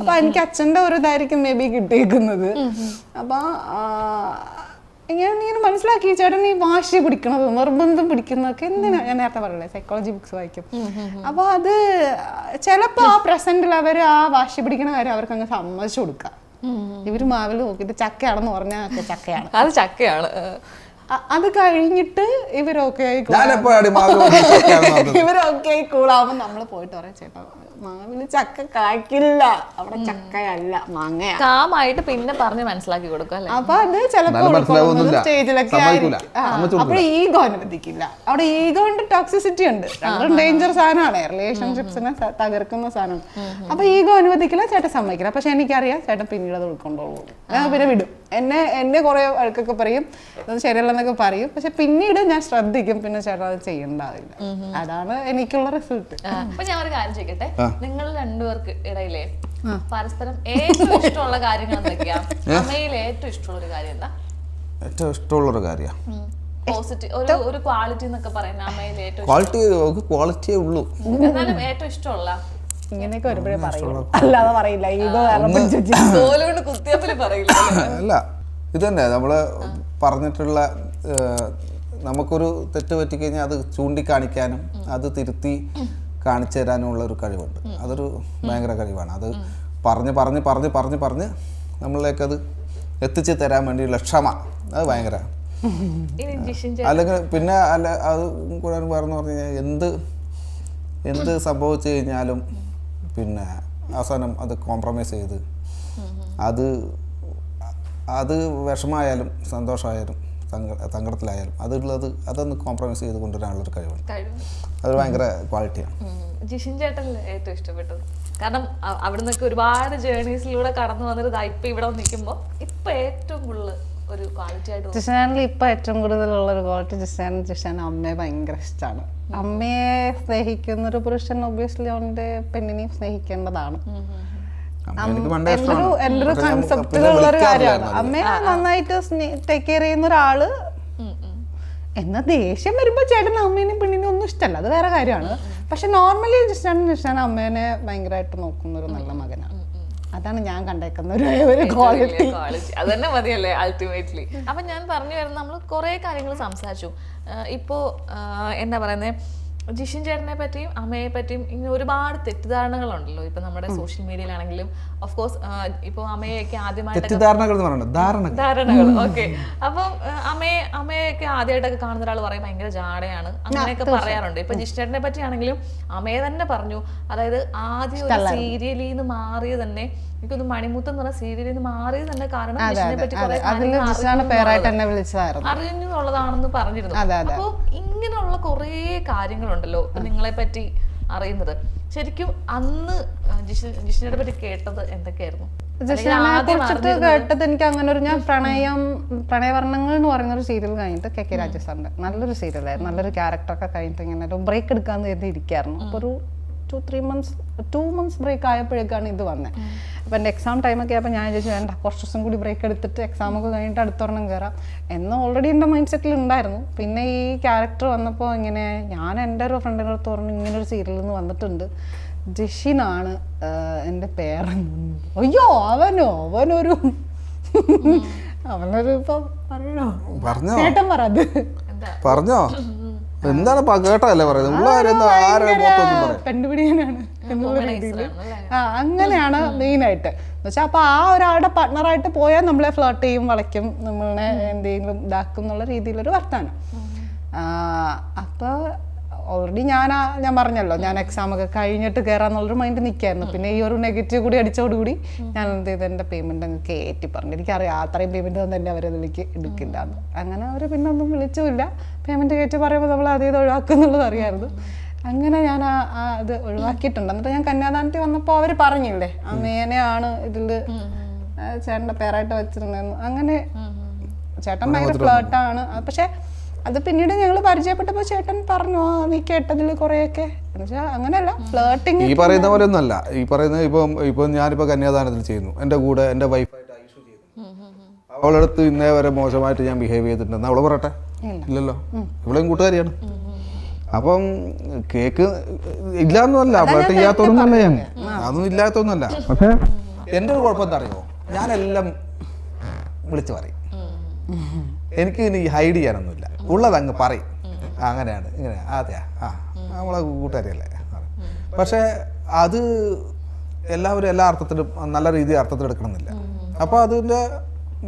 അപ്പൊ എനിക്ക് അച്ഛൻ്റെ ഒരു ഇതായിരിക്കും മേ ബി കിട്ടിയേക്കുന്നത്. അപ്പൊ ഇങ്ങനെ മനസ്സിലാക്കി ചേട്ടൻ ഈ വാശി പിടിക്കണത്, നിർബന്ധം പിടിക്കുന്നതൊക്കെ എന്തിനാ? ഞാൻ നേരത്തെ പറയല്ലേ, സൈക്കോളജി ബുക്സ് വായിക്കും. അപ്പൊ അത് ചിലപ്പോ ആ പ്രസന്റിൽ അവര് ആ വാശി പിടിക്കണ കാര്യം അവർക്ക് അങ്ങ് സമ്മതിച്ചു കൊടുക്കാം. ഇവര് മാവിൽ നോക്കിയിട്ട് ചക്കയാണെന്ന് പറഞ്ഞാൽ ചക്കയാണ്, അത് ചക്കയാണ്. അത് കഴിഞ്ഞിട്ട് ഇവരൊക്കെ കൂളാവുമ്പോ നമ്മള് പോയിട്ട് പറയാം, ചേട്ടാ മാവില് ചക്ക കായ്ക്കില്ല, അവിടെ ചക്കയല്ല മാങ്ങയാ. കാമായിട്ട് പിന്നെ പറഞ്ഞ് മനസ്സിലാക്കി കൊടുക്കും അല്ലെ. അപ്പൊ അത് ചിലപ്പോ സ്റ്റേജിലൊക്കെ അപ്പൊ ഈഗോ അനുവദിക്കില്ല. അവിടെ ഈഗോന്റെ ടോക്സിസിറ്റി ഉണ്ട്. രണ്ടും ഡേഞ്ചർ സാധനമാണ്, റിലേഷൻഷിപ്സിനെ തകർക്കുന്ന സാധനം. അപ്പൊ ഈഗോ അനുവദിക്കില്ല, ചേട്ടൻ സമ്മതിക്കില്ല. പക്ഷെ എനിക്കറിയാം ചേട്ടൻ പിന്നീട് അത് ഉൾക്കൊണ്ടോളൂ. ഞാൻ പിന്നെ വിടും. എന്നെ കുറെ വഴക്കൊക്കെ പറയും, ശരിയല്ലെന്നൊക്കെ പറയും. പക്ഷെ പിന്നീട് ഞാൻ ശ്രദ്ധിക്കും, പിന്നെ ചേട്ടൻ അത് ചെയ്യണ്ടാവില്ല. അതാണ് എനിക്കുള്ള റിസൾട്ട്. അപ്പൊ ഞാൻ ഒരു കാര്യം ചോദിക്കട്ടെ, നിങ്ങൾ രണ്ടുപേർക്ക് ഇടയിലെ പരസ്പരം ഏറ്റവും ഇഷ്ടമുള്ള കാര്യങ്ങൾ എന്തൊക്കെയാ? അമ്മയിൽ ഏറ്റവും ഇഷ്ടമുള്ള ഒരു കാര്യം എന്താ? ഏറ്റവും ഇഷ്ടമുള്ളൊരു കാര്യം പോസിറ്റീവ് ഒരു ക്വാളിറ്റി എന്നൊക്കെ പറയുന്ന അമ്മയിൽ ഏറ്റവും ക്വാളിറ്റിയേ ഉള്ളൂ. എന്നാലും ഏറ്റവും ഇഷ്ടമുള്ള ഇങ്ങനെയൊക്കെ വരുമ്പോഴേ പറയുള്ളൂ, അല്ലാതെ പറയില്ല. ഈഗോ തോലുകൊണ്ട് കുത്തിയപ്പില് പറയില്ല. അല്ല, ഇത് തന്നെ നമ്മള് പറഞ്ഞിട്ടുള്ള നമുക്കൊരു തെറ്റ് പറ്റിക്കഴിഞ്ഞാൽ അത് ചൂണ്ടിക്കാണിക്കാനും അത് തിരുത്തി കാണിച്ചു തരാനുള്ള ഒരു കഴിവുണ്ട്. അതൊരു ഭയങ്കര കഴിവാണ്. അത് പറഞ്ഞ് പറഞ്ഞ് പറഞ്ഞ് പറഞ്ഞ് പറഞ്ഞ് നമ്മളിലേക്ക് അത് എത്തിച്ചു തരാൻ വേണ്ടിയുള്ള ക്ഷമ, അത് ഭയങ്കര. അല്ലെങ്കിൽ പിന്നെ അത് കൂടെ പറഞ്ഞു കഴിഞ്ഞാൽ എന്ത് സംഭവിച്ചു കഴിഞ്ഞാലും പിന്നെ അവസാനം അത് കോംപ്രമൈസ് ചെയ്ത് അത് വിഷമമായാലും സന്തോഷമായാലും സങ്കടത്തിലായാലും അതൊന്ന് കോംപ്രമൈസ് ചെയ്ത് കൊണ്ടുവരാനുള്ളൊരു കഴിവാണ്. അത് ഭയങ്കര ക്വാളിറ്റിയാണ്. ജിഷിൻ ചേട്ടനല്ലേ ഏറ്റവും ഇഷ്ടപ്പെട്ടത്? കാരണം അവിടെ നിന്നൊക്കെ ഒരുപാട് ജേർണീസിലൂടെ കടന്നു വന്നിട്ട് ഇപ്പൊ ഇവിടെ നിൽക്കുമ്പോൾ ഇപ്പൊ ഏറ്റവും കൂടുതൽ ഒരു ക്വാളിറ്റി ആയിട്ട് ജിഷാനിൽ ഇപ്പൊ ഏറ്റവും കൂടുതലുള്ള ഒരു ക്വാളിറ്റി ജിഷാൻ അമ്മയെ ഭയങ്കര ഇഷ്ടമാണ്. അമ്മയെ സ്നേഹിക്കുന്ന ഒരു പുരുഷൻ ഒബ്വിയസ്ലി അവന്റെ പെണ്ണിനെയും സ്നേഹിക്കേണ്ടതാണ്. എൻ്റെ ഒരു കൺസെപ്റ്റിലുള്ളൊരു കാര്യമാണ്. അമ്മയെ നന്നായിട്ട് ടേക്ക് കെയർ ചെയ്യുന്ന ഒരാള്. എന്നാ ദേഷ്യം വരുമ്പോ ചേട്ടൻ അമ്മേനെയും പെണ്ണിനെയും ഒന്നും ഇഷ്ടമല്ല, അത് വേറെ കാര്യമാണ്. പക്ഷെ നോർമലി ജിഷാൻ അമ്മേനെ ഭയങ്കരമായിട്ട് നോക്കുന്ന ഒരു നല്ല മകനാണ്. അതാണ് ഞാൻ കണ്ടേക്കുന്ന ഒരു ക്വാളിറ്റി. അത് തന്നെ മതിയല്ലേ അൾട്ടിമേറ്റ്ലി. അപ്പൊ ഞാൻ പറഞ്ഞു വരുന്നത്, നമ്മൾ കുറെ കാര്യങ്ങൾ സംസാരിച്ചു. ഇപ്പോ എന്താ പറയുന്നത്, ജിഷിൻ ചേട്ടനെ പറ്റിയും അമ്മയെ പറ്റിയും ഇങ്ങനെ ഒരുപാട് തെറ്റിദ്ധാരണകളുണ്ടല്ലോ. ഇപ്പൊ നമ്മുടെ സോഷ്യൽ മീഡിയയിലാണെങ്കിലും ഓഫ് കോഴ്സ് ഇപ്പൊ അമ്മയൊക്കെ ആദ്യമായിട്ട് ധാരണകൾ ഓക്കെ. അപ്പം അമ്മയൊക്കെ ആദ്യമായിട്ടൊക്കെ കാണുന്ന ഒരാൾ പറയും ഭയങ്കര ജാടയാണ്, അങ്ങനെയൊക്കെ പറയാറുണ്ട്. ഇപ്പൊ ജിഷിൻ ചേട്ടനെ പറ്റിയാണെങ്കിലും അമ്മയെ തന്നെ പറഞ്ഞു, അതായത് ആദ്യം ഒരു സീരിയലിൽ നിന്ന് മാറിയത് തന്നെ, എനിക്കൊന്ന് മണിമുത്തം എന്ന് പറഞ്ഞ സീരിയലിൽ നിന്ന് മാറിയത് തന്നെ കാരണം ജിഷിനെ പറ്റി അറിഞ്ഞുള്ളതാണെന്ന് പറഞ്ഞിരുന്നു. അപ്പൊ ഇങ്ങനെയുള്ള കുറെ കാര്യങ്ങളുണ്ടല്ലോ നിങ്ങളെ പറ്റി അറിയുന്നത്. ശരിക്കും അന്ന് ജിഷിനെ പറ്റി കേട്ടത് എന്തൊക്കെയായിരുന്നു? കേട്ടത് എനിക്ക് അങ്ങനെ ഒരു, ഞാൻ പ്രണയവർണ്ണങ്ങൾ എന്ന് പറയുന്ന ഒരു സീരിയൽ കഴിഞ്ഞിട്ട് കെ രാജസാറിന്റെ നല്ലൊരു സീരിയലായിരുന്നു, നല്ലൊരു ക്യാരക്ടറൊക്കെ കഴിഞ്ഞിട്ട് ഇങ്ങനെ ഒരു ബ്രേക്ക് എടുക്കാന്ന് കരുതി ഇരിക്കായിരുന്നു. അപ്പൊ ഒരു 2 months ബ്രേക്ക് ആയപ്പോഴേക്കാണ് ഇത് വന്നത്. അപ്പം എൻ്റെ എക്സാം ടൈമൊക്കെ ആയപ്പോൾ ഞാൻ ചോദിച്ചു വേണ്ട, കുറച്ച് ദിവസം കൂടി ബ്രേക്ക് എടുത്തിട്ട് എക്സാമൊക്കെ കഴിഞ്ഞിട്ട് അടുത്തൊരെണ്ണം കയറാം എന്ന് ഓൾറെഡി എൻ്റെ മൈൻഡ് സെറ്റിൽ ഉണ്ടായിരുന്നു. പിന്നെ ഈ ക്യാരക്ടർ വന്നപ്പോൾ ഇങ്ങനെ ഞാൻ എൻ്റെ ഒരു ഫ്രണ്ടിൻ്റെ അടുത്ത് പറഞ്ഞു ഇങ്ങനൊരു സീരിയലിൽ നിന്ന് വന്നിട്ടുണ്ട്, ജിഷിനാണ് എൻ്റെ പേരൻ. അയ്യോ അവനൊരു ഇപ്പം പറയണോ ചേട്ടൻ പറത് പറഞ്ഞോ എന്താണ് കേട്ടല്ലേ പറയുന്നത്, പെണ്ണുപിടിയാനാണ്. എന്നുള്ള രീതിയിൽ അങ്ങനെയാണ് മെയിനായിട്ട് എന്ന് വെച്ചാൽ അപ്പോൾ ആ ഒരാളുടെ പാർട്ട്ണറായിട്ട് പോയാൽ നമ്മളെ ഫ്ലേർട്ട് ചെയ്യും, വളയ്ക്കും, നമ്മളെ എന്തെങ്കിലും ഇതാക്കും എന്നുള്ള രീതിയിലൊരു വർത്താനം. അപ്പോൾ ഓൾറെഡി ഞാൻ പറഞ്ഞല്ലോ, ഞാൻ എക്സാം ഒക്കെ കഴിഞ്ഞിട്ട് കയറാന്നുള്ളൊരു മൈൻഡ് നിൽക്കായിരുന്നു. പിന്നെ ഈ ഒരു നെഗറ്റീവ് കൂടി അടിച്ചോടുകൂടി ഞാൻ എന്ത് ചെയ്ത് എൻ്റെ പേയ്മെന്റ് അങ്ങ് കയറ്റി പറഞ്ഞു. എനിക്കറിയാം അത്രയും പേയ്മെന്റ് ഒന്നും തന്നെ അവരതിലേക്ക് എടുക്കില്ല എന്ന്. അങ്ങനെ അവർ പിന്നെ ഒന്നും വിളിച്ചുമില്ല. പേയ്മെന്റ് കയറ്റി പറയുമ്പോൾ നമ്മൾ അതേ ഒഴിവാക്കും എന്നുള്ളത് അറിയാമായിരുന്നു. അങ്ങനെ ഞാൻ അത് ഒഴിവാക്കിയിട്ടുണ്ട്. എന്നിട്ട് ഞാൻ കന്യാദാനത്തിൽ വന്നപ്പോൾ അവർ പറഞ്ഞില്ലേ അമ്മേനെയാണ് ഇതിൽ ചേട്ടൻ്റെ പേരായിട്ട് വെച്ചിരുന്നതെന്ന്. അങ്ങനെ ചേട്ടൻ ഭയങ്കര ഫ്ലേർട്ടാണ്. പക്ഷെ അത് പിന്നീട് ഞങ്ങൾ പരിചയപ്പെട്ടപ്പോൾ ചേട്ടൻ പറഞ്ഞു നീ കേട്ടതിൽ കുറെയൊക്കെ എന്നുവെച്ചാൽ അങ്ങനെയല്ല ഫ്ലേർട്ടിങ്. ഈ പറയുന്ന പോലെ ഒന്നല്ല. ഈ പറയുന്നത് ഇപ്പം ഞാനിപ്പോൾ കന്യാദാനത്തിൽ ചെയ്യുന്നു, എൻ്റെ കൂടെ എൻ്റെ വൈഫായിട്ട് ഐഷു ചെയ്യുന്നു. അവളടുത്ത് ഇന്നേ വരെ മോശമായിട്ട് ഞാൻ ബിഹേവ് ചെയ്തിട്ടുണ്ടെന്ന് അവള് പറയട്ടെ? ഇല്ലല്ലോ. ഇവളെയും കൂട്ടുകാരിയാണ്. അപ്പം കേക്ക് ഇല്ലാന്നല്ല, ഫ്ലേർട്ട് ചെയ്യാത്തൊന്നുമല്ല ഞാൻ, അതൊന്നും ഇല്ലാത്തൊന്നുമല്ല. പക്ഷെ എൻ്റെ ഒരു കുഴപ്പം എന്താ അറിയോ, ഞാനെല്ലാം വിളിച്ചു പറയും. എനിക്ക് ഇനി ഹൈഡ് ചെയ്യാനൊന്നുമില്ല, ഉള്ളതങ്ങ് പറയും. അങ്ങനെയാണ് ഇങ്ങനെ അതെയാ നമ്മളെ കൂട്ടുകാരിയല്ലേ. പക്ഷെ അത് എല്ലാവരും എല്ലാ അർത്ഥത്തിലും നല്ല രീതിയിൽ അർത്ഥത്തിൽ എടുക്കണമെന്നില്ല. അപ്പോൾ അതിൻ്റെ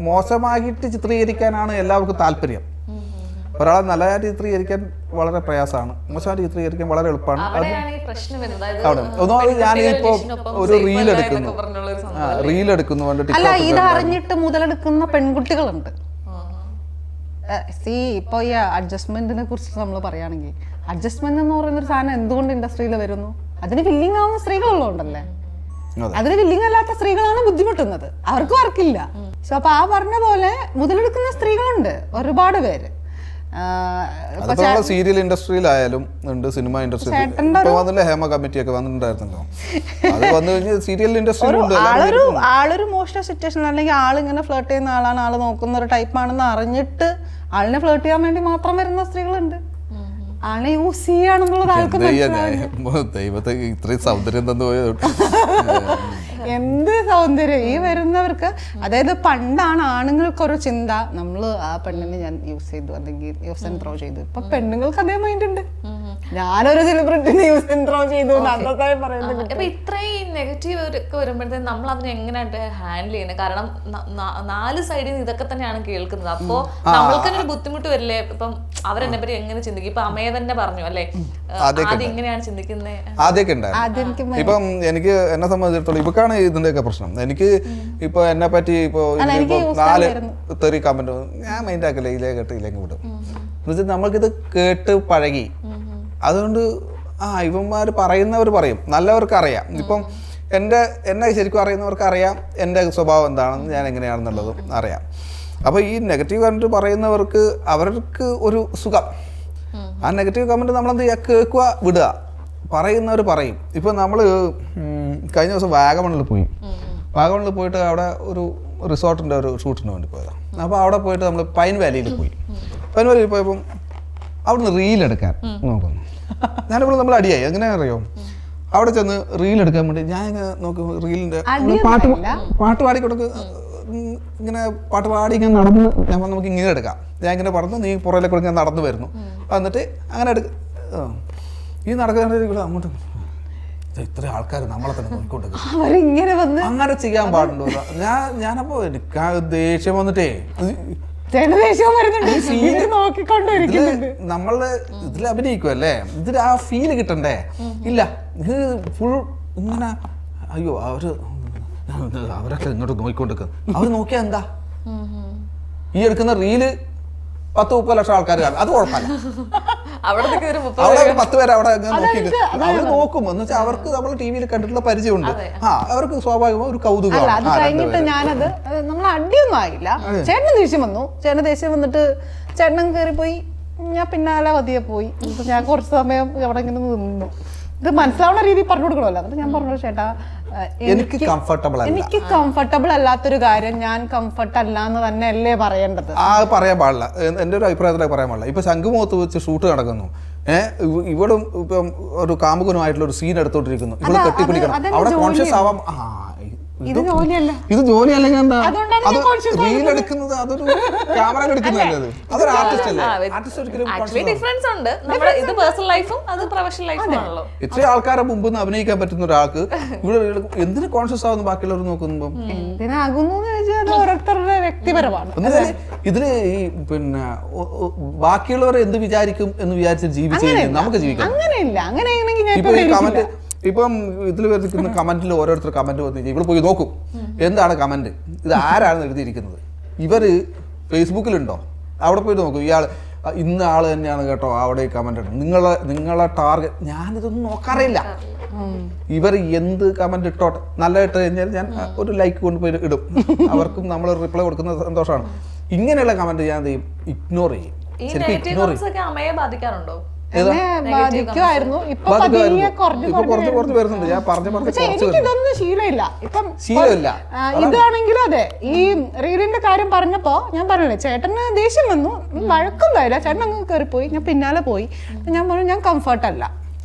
മോശമായിട്ട് ചിത്രീകരിക്കാനാണ് എല്ലാവർക്കും താല്പര്യം. ഒരാളെ നല്ലതായിട്ട് ചിത്രീകരിക്കാൻ വളരെ പ്രയാസമാണ്, മോശമായിട്ട് ചിത്രീകരിക്കാൻ വളരെ എളുപ്പമാണ്. ഒന്നാമത് ഞാനിപ്പോൾ ഒരു റീൽ എടുക്കുന്നു അല്ല, ഇത് അറിഞ്ഞിട്ട് മുതലെടുക്കുന്ന പെൺകുട്ടികളുണ്ട്. ഇപ്പോൾ ഈ അഡ്ജസ്റ്റ്മെന്റിനെ കുറിച്ച് നമ്മൾ പറയുകയാണെങ്കിൽ, അഡ്ജസ്റ്റ്മെന്റ് എന്ന് പറയുന്ന ഒരു സാധനം എന്തുകൊണ്ട് ഇൻഡസ്ട്രിയിൽ വരുന്നു? അതിന് വില്ലിങ് ആവുന്ന സ്ത്രീകളുള്ളതുകൊണ്ടല്ലേ. അതിന് വില്ലിങ് അല്ലാത്ത സ്ത്രീകളാണ് ബുദ്ധിമുട്ടുന്നത്, അവർക്ക് വർക്കില്ല. സോ അപ്പൊ ആ പറഞ്ഞ പോലെ മുതലെടുക്കുന്ന സ്ത്രീകളുണ്ട് ഒരുപാട് പേര്. സീരിയൽ ഇൻഡസ്ട്രിയിലായാലും ഉണ്ട്, സിനിമ ഇൻഡസ്ട്രിയിൽ ഹേമ കമ്മിറ്റി ഒക്കെ വന്നിട്ടുണ്ടായിരുന്നല്ലോ. അത് വന്നു കഴിഞ്ഞാൽ സീരിയൽ ഇൻഡസ്ട്രിയിലുണ്ട്. ആളൊരു മോശം സിറ്റുവേഷൻ അല്ലെങ്കിൽ ആളിങ്ങനെ ഫ്ലേർട്ട് ചെയ്യുന്ന ആളാണ്, ആള് നോക്കുന്ന ഒരു ടൈപ്പാണെന്ന് അറിഞ്ഞിട്ട് ആളിനെ ഫ്ലേർട്ട് ചെയ്യാൻ വേണ്ടി മാത്രം വരുന്ന സ്ത്രീകളുണ്ട്. ആളെ യൂസ് ചെയ്യാണെന്നുള്ളത് ആൾക്ക് ദൈവത്തെ ഇത്രയും സൗന്ദര്യം തന്നു പോയത്. എന്ത് സൗന്ദര്യം ഈ വരുന്നവർക്ക്. അതായത് പണ്ടാണ് ആണുങ്ങൾക്കൊരു ചിന്ത, നമ്മൾ ആ പെണ്ണിനെ ഞാൻ യൂസ് ചെയ്തു അല്ലെങ്കിൽ യൂസ് ആൻഡ് ത്രോ ചെയ്തു. ഇപ്പൊ പെണ്ണുങ്ങൾക്ക് അതേ മൈൻഡ് ഉണ്ട്, ഞാനൊരു സെലിബ്രിറ്റിനെ യൂസ് ആൻഡ് ത്രോ ചെയ്തു. അപ്പൊ ഇത്രയും നെഗറ്റീവ് ഒക്കെ വരുമ്പോഴത്തേക്കും നമ്മൾ അതിനെ എങ്ങനെയായിട്ട് ഹാൻഡിൽ ചെയ്യുന്നത്? കാരണം 4 സൈഡിൽ നിന്ന് ഇതൊക്കെ തന്നെയാണ് കേൾക്കുന്നത്. അപ്പോ നമ്മൾക്ക് തന്നെ ഒരു ബുദ്ധിമുട്ട് വരില്ലേ? ഇപ്പം അവരെന്നെ പറ്റി എങ്ങനെ ചിന്തിക്കും? ഇപ്പൊ അമ്മയെ തന്നെ പറഞ്ഞു അല്ലേ, ആദ്യം ഇങ്ങനെയാണ് ചിന്തിക്കുന്നത്. ആദ്യമൊക്കെ ഉണ്ടായിരുന്നു. ഇപ്പം എനിക്ക് എന്നെ സംബന്ധിച്ചിടത്തോളം ഇപ്പൊക്കാണ് ഇതിന്റെയൊക്കെ പ്രശ്നം. എനിക്ക് ഇപ്പൊ എന്നെ പറ്റി ഇപ്പൊ 4 തെറി കമന്റ് ഞാൻ മൈൻഡ് ആക്കില്ല, ഇല്ലേ കേട്ട് ഇല്ലെങ്കിൽ വിടും. എന്നുവെച്ചാൽ നമ്മൾക്കിത് കേട്ട് പഴകി. അതുകൊണ്ട് ഇവന്മാർ പറയുന്നവർ പറയും, നല്ലവർക്ക് അറിയാം. ഇപ്പം എന്നെ ശരിക്കും അറിയുന്നവർക്ക് അറിയാം എൻ്റെ സ്വഭാവം എന്താണെന്ന്, ഞാൻ എങ്ങനെയാണെന്നുള്ളതും അറിയാം. അപ്പോൾ ഈ നെഗറ്റീവ് കമൻറ്റ് പറയുന്നവർക്ക് അവർക്ക് ഒരു സുഖം. ആ നെഗറ്റീവ് കമൻറ്റ് നമ്മളെന്ത് ചെയ്യുക, കേൾക്കുക, വിടുക. പറയുന്നവർ പറയും. ഇപ്പം നമ്മൾ കഴിഞ്ഞ ദിവസം വാഗമണിൽ പോയിട്ട് അവിടെ ഒരു റിസോർട്ടിൻ്റെ ഒരു ഷൂട്ടിന് വേണ്ടി പോയതാണ്. അപ്പോൾ അവിടെ പോയിട്ട് നമ്മൾ പൈൻ വാലിയിൽ പോയി. പൈൻ വാലിയിൽ പോയപ്പം അവിടുന്ന് റീലെടുക്കാൻ നോക്കുന്നു. ഞാനിപ്പോൾ നമ്മൾ അടിയായി. എങ്ങനെയാ അറിയോ, അവിടെ ചെന്ന് റീലെടുക്കാൻ വേണ്ടി ഞാൻ ഇങ്ങനെ നോക്കും. റീലിൻ്റെ പാട്ട് പാടിക്കൊടുക്ക്, ഇങ്ങനെ പാട്ട് പാടി ഇങ്ങനെ നടന്ന് നമുക്ക് ഇങ്ങനെ എടുക്കാം. ഞാൻ ഇങ്ങനെ പറഞ്ഞു, നീ പുറയിലെ കൂടെ ഞാൻ നടന്നു വരുന്നു. എന്നിട്ട് അങ്ങനെ ഈ നടക്കുന്ന അങ്ങോട്ട് ഇത്ര ആൾക്കാർ നമ്മളെ തന്നെ നോക്കിക്കൊണ്ടിരിക്കും. അങ്ങനെ ചെയ്യാൻ പാടുണ്ടോ? ഞാനപ്പോ എനിക്ക് ആ ദേഷ്യം വന്നിട്ടേ, നമ്മള് ഇതിൽ അഭിനയിക്കുമല്ലേ, ഇതിൽ ആ ഫീല് കിട്ടണ്ടേ? ഇല്ല, ഇത് ഫുൾ ഇങ്ങനെ അയ്യോ അവരൊക്കെ ഇങ്ങോട്ട് നോക്കിക്കൊണ്ടിരിക്കുന്നു. അവർ നോക്കിയാ എന്താ, ഈ എടുക്കുന്ന റീല് 10-30 ലക്ഷം ആൾക്കാർ കാണും, അത് കുഴപ്പമില്ല. അവിടെ 10 പേര് അവിടെ നോക്കിയിട്ട് അവർ നോക്കും. എന്ന് വെച്ചാൽ അവർക്ക് നമ്മൾ ടി വിയിൽ കണ്ടിട്ടുള്ള പരിചയമുണ്ട്. അവർക്ക് സ്വാഭാവികമായി ഒരു കൗതുകം. അത് കഴിഞ്ഞിട്ട് ഞാനത് നമ്മൾ അടിയൊന്നും ആയില്ല. ചേട്ടന് ദേഷ്യം വന്നു. ചേട്ടന് ദേഷ്യം വന്നിട്ട് ചേട്ടനും കയറിപ്പോയി. ഞാൻ പിന്നാലെ പതിയെ പോയി. ഞാൻ കുറച്ച് സമയം അവിടെ ഇങ്ങനെ നിന്നു. ഇത് മനസ്സിലാവുന്ന രീതിയിൽ പറഞ്ഞു കൊടുക്കണമല്ലോ. എന്നിട്ട് ഞാൻ പറഞ്ഞു, ചേട്ടാ എനിക്ക് കംഫർട്ടബിൾ അല്ലാത്തൊരു കാര്യം ഞാൻ കംഫർട്ട് അല്ല എന്ന് തന്നെ അല്ലേ പറയേണ്ടത്? പറയാൻ പാടില്ല. എൻ്റെ ഒരു അഭിപ്രായത്തിലേക്ക് പറയാൻ പാടില്ല. ഇപ്പൊ ശംഖുമുഖത്ത് വെച്ച് ഷൂട്ട് നടക്കുന്നു, ഇവിടെ ഇപ്പം ഒരു കാമുകനുമായിട്ടുള്ള ഒരു സീൻ എടുത്തോണ്ടിരിക്കുന്നു, ഇവിടെ കെട്ടിപ്പിടിക്കണം, അവിടെ കോൺഷ്യസ് ആവാം. ഇത് ജോലിയല്ല. ഇത് ജോലി അല്ലെങ്കിൽ എന്താ അതുകൊണ്ടാണ് അത് ഞാൻ conscious റീൽ എടുക്കുന്നത്, അതൊരു ക്യാമറ എടുക്കുന്നതല്ലേ അത്, അതൊരു ആർട്ടിസ്റ്റ് അല്ലേ? ആർട്ടിസ്റ്റ് ഒരിക്കലും ആക്ച്വലി ഡിഫറൻസ് ഉണ്ട്. നമ്മുടെ ഇത് പേഴ്സണൽ ലൈഫും അത് പ്രൊഫഷണൽ ലൈഫും ആണല്ലോ. ഇത്രയും ആൾക്കാരെ മുമ്പ് നിന്ന് അഭിനയിക്കാൻ പറ്റുന്ന ഒരാൾക്ക് ഇവിടെ എന്തിനു കോൺഷ്യസ് ആവുന്നു ബാക്കിയുള്ളവർ നോക്കുമ്പോ? എന്തിനാകുന്നു ചോദിച്ചാൽ ഓരോരുത്തരുടെ വ്യക്തിപരമാണ്. ഇതില് ഈ പിന്നെ ബാക്കിയുള്ളവരെ എന്ത് വിചാരിക്കും എന്ന് വിചാരിച്ച് ജീവിച്ചു നമുക്ക് ജീവിക്കാം. അങ്ങനെയില്ല. അങ്ങനെയാണെങ്കിൽ ഞാൻ ഇപ്പൊ ഈ കമന്റ്, ഇപ്പം ഇതിൽ വരുന്ന കമന്റിൽ ഓരോരുത്തർ കമന്റ് വന്നു ഇവിടെ പോയി നോക്കും എന്താണ് കമന്റ്, ഇത് ആരാണ് എഴുതിയിരിക്കുന്നത്, ഇവര് ഫേസ്ബുക്കിലുണ്ടോ, അവിടെ പോയി നോക്കും ഇയാൾ ഇന്ന ആള് തന്നെയാണ് കേട്ടോ അവിടെ കമന്റ് ഇടും, നിങ്ങളെ ടാർഗറ്റ്. ഞാനിതൊന്നും നോക്കാറില്ല. ഇവർ എന്ത് കമന്റ് ഇട്ടോട്ടെ, നല്ല ഇട്ട് കഴിഞ്ഞാൽ ഞാൻ ഒരു ലൈക്ക് കൊണ്ടുപോയി ഇടും, അവർക്കും നമ്മൾ റിപ്ലൈ കൊടുക്കുന്ന സന്തോഷമാണ്. ഇങ്ങനെയുള്ള കമന്റ് ഞാൻ ഇഗ്നോർ ചെയ്യും. ശരിക്കും ഇഗ്നോർ ചെയ്യും. അമ്മയെ ബാധിക്കാറുണ്ടോ? ബാധിക്കുമായിരുന്നു. ഇപ്പൊ കുറച്ച് വരുന്നുണ്ട്. ഞാൻ എനിക്കിതൊന്നും ശീലമില്ല. ഇപ്പം ഇതാണെങ്കിലും അതെ, ഈ റീലിന്റെ കാര്യം പറഞ്ഞപ്പോ ഞാൻ പറഞ്ഞില്ലേ ചേട്ടന് ദേഷ്യം വന്നു, വഴക്കൊന്നുമില്ല, ചേട്ടൻ അങ്ങ് കയറിപ്പോയി, ഞാൻ പിന്നാലെ പോയി. ഞാൻ പറഞ്ഞു ഞാൻ കംഫർട്ട് അല്ല,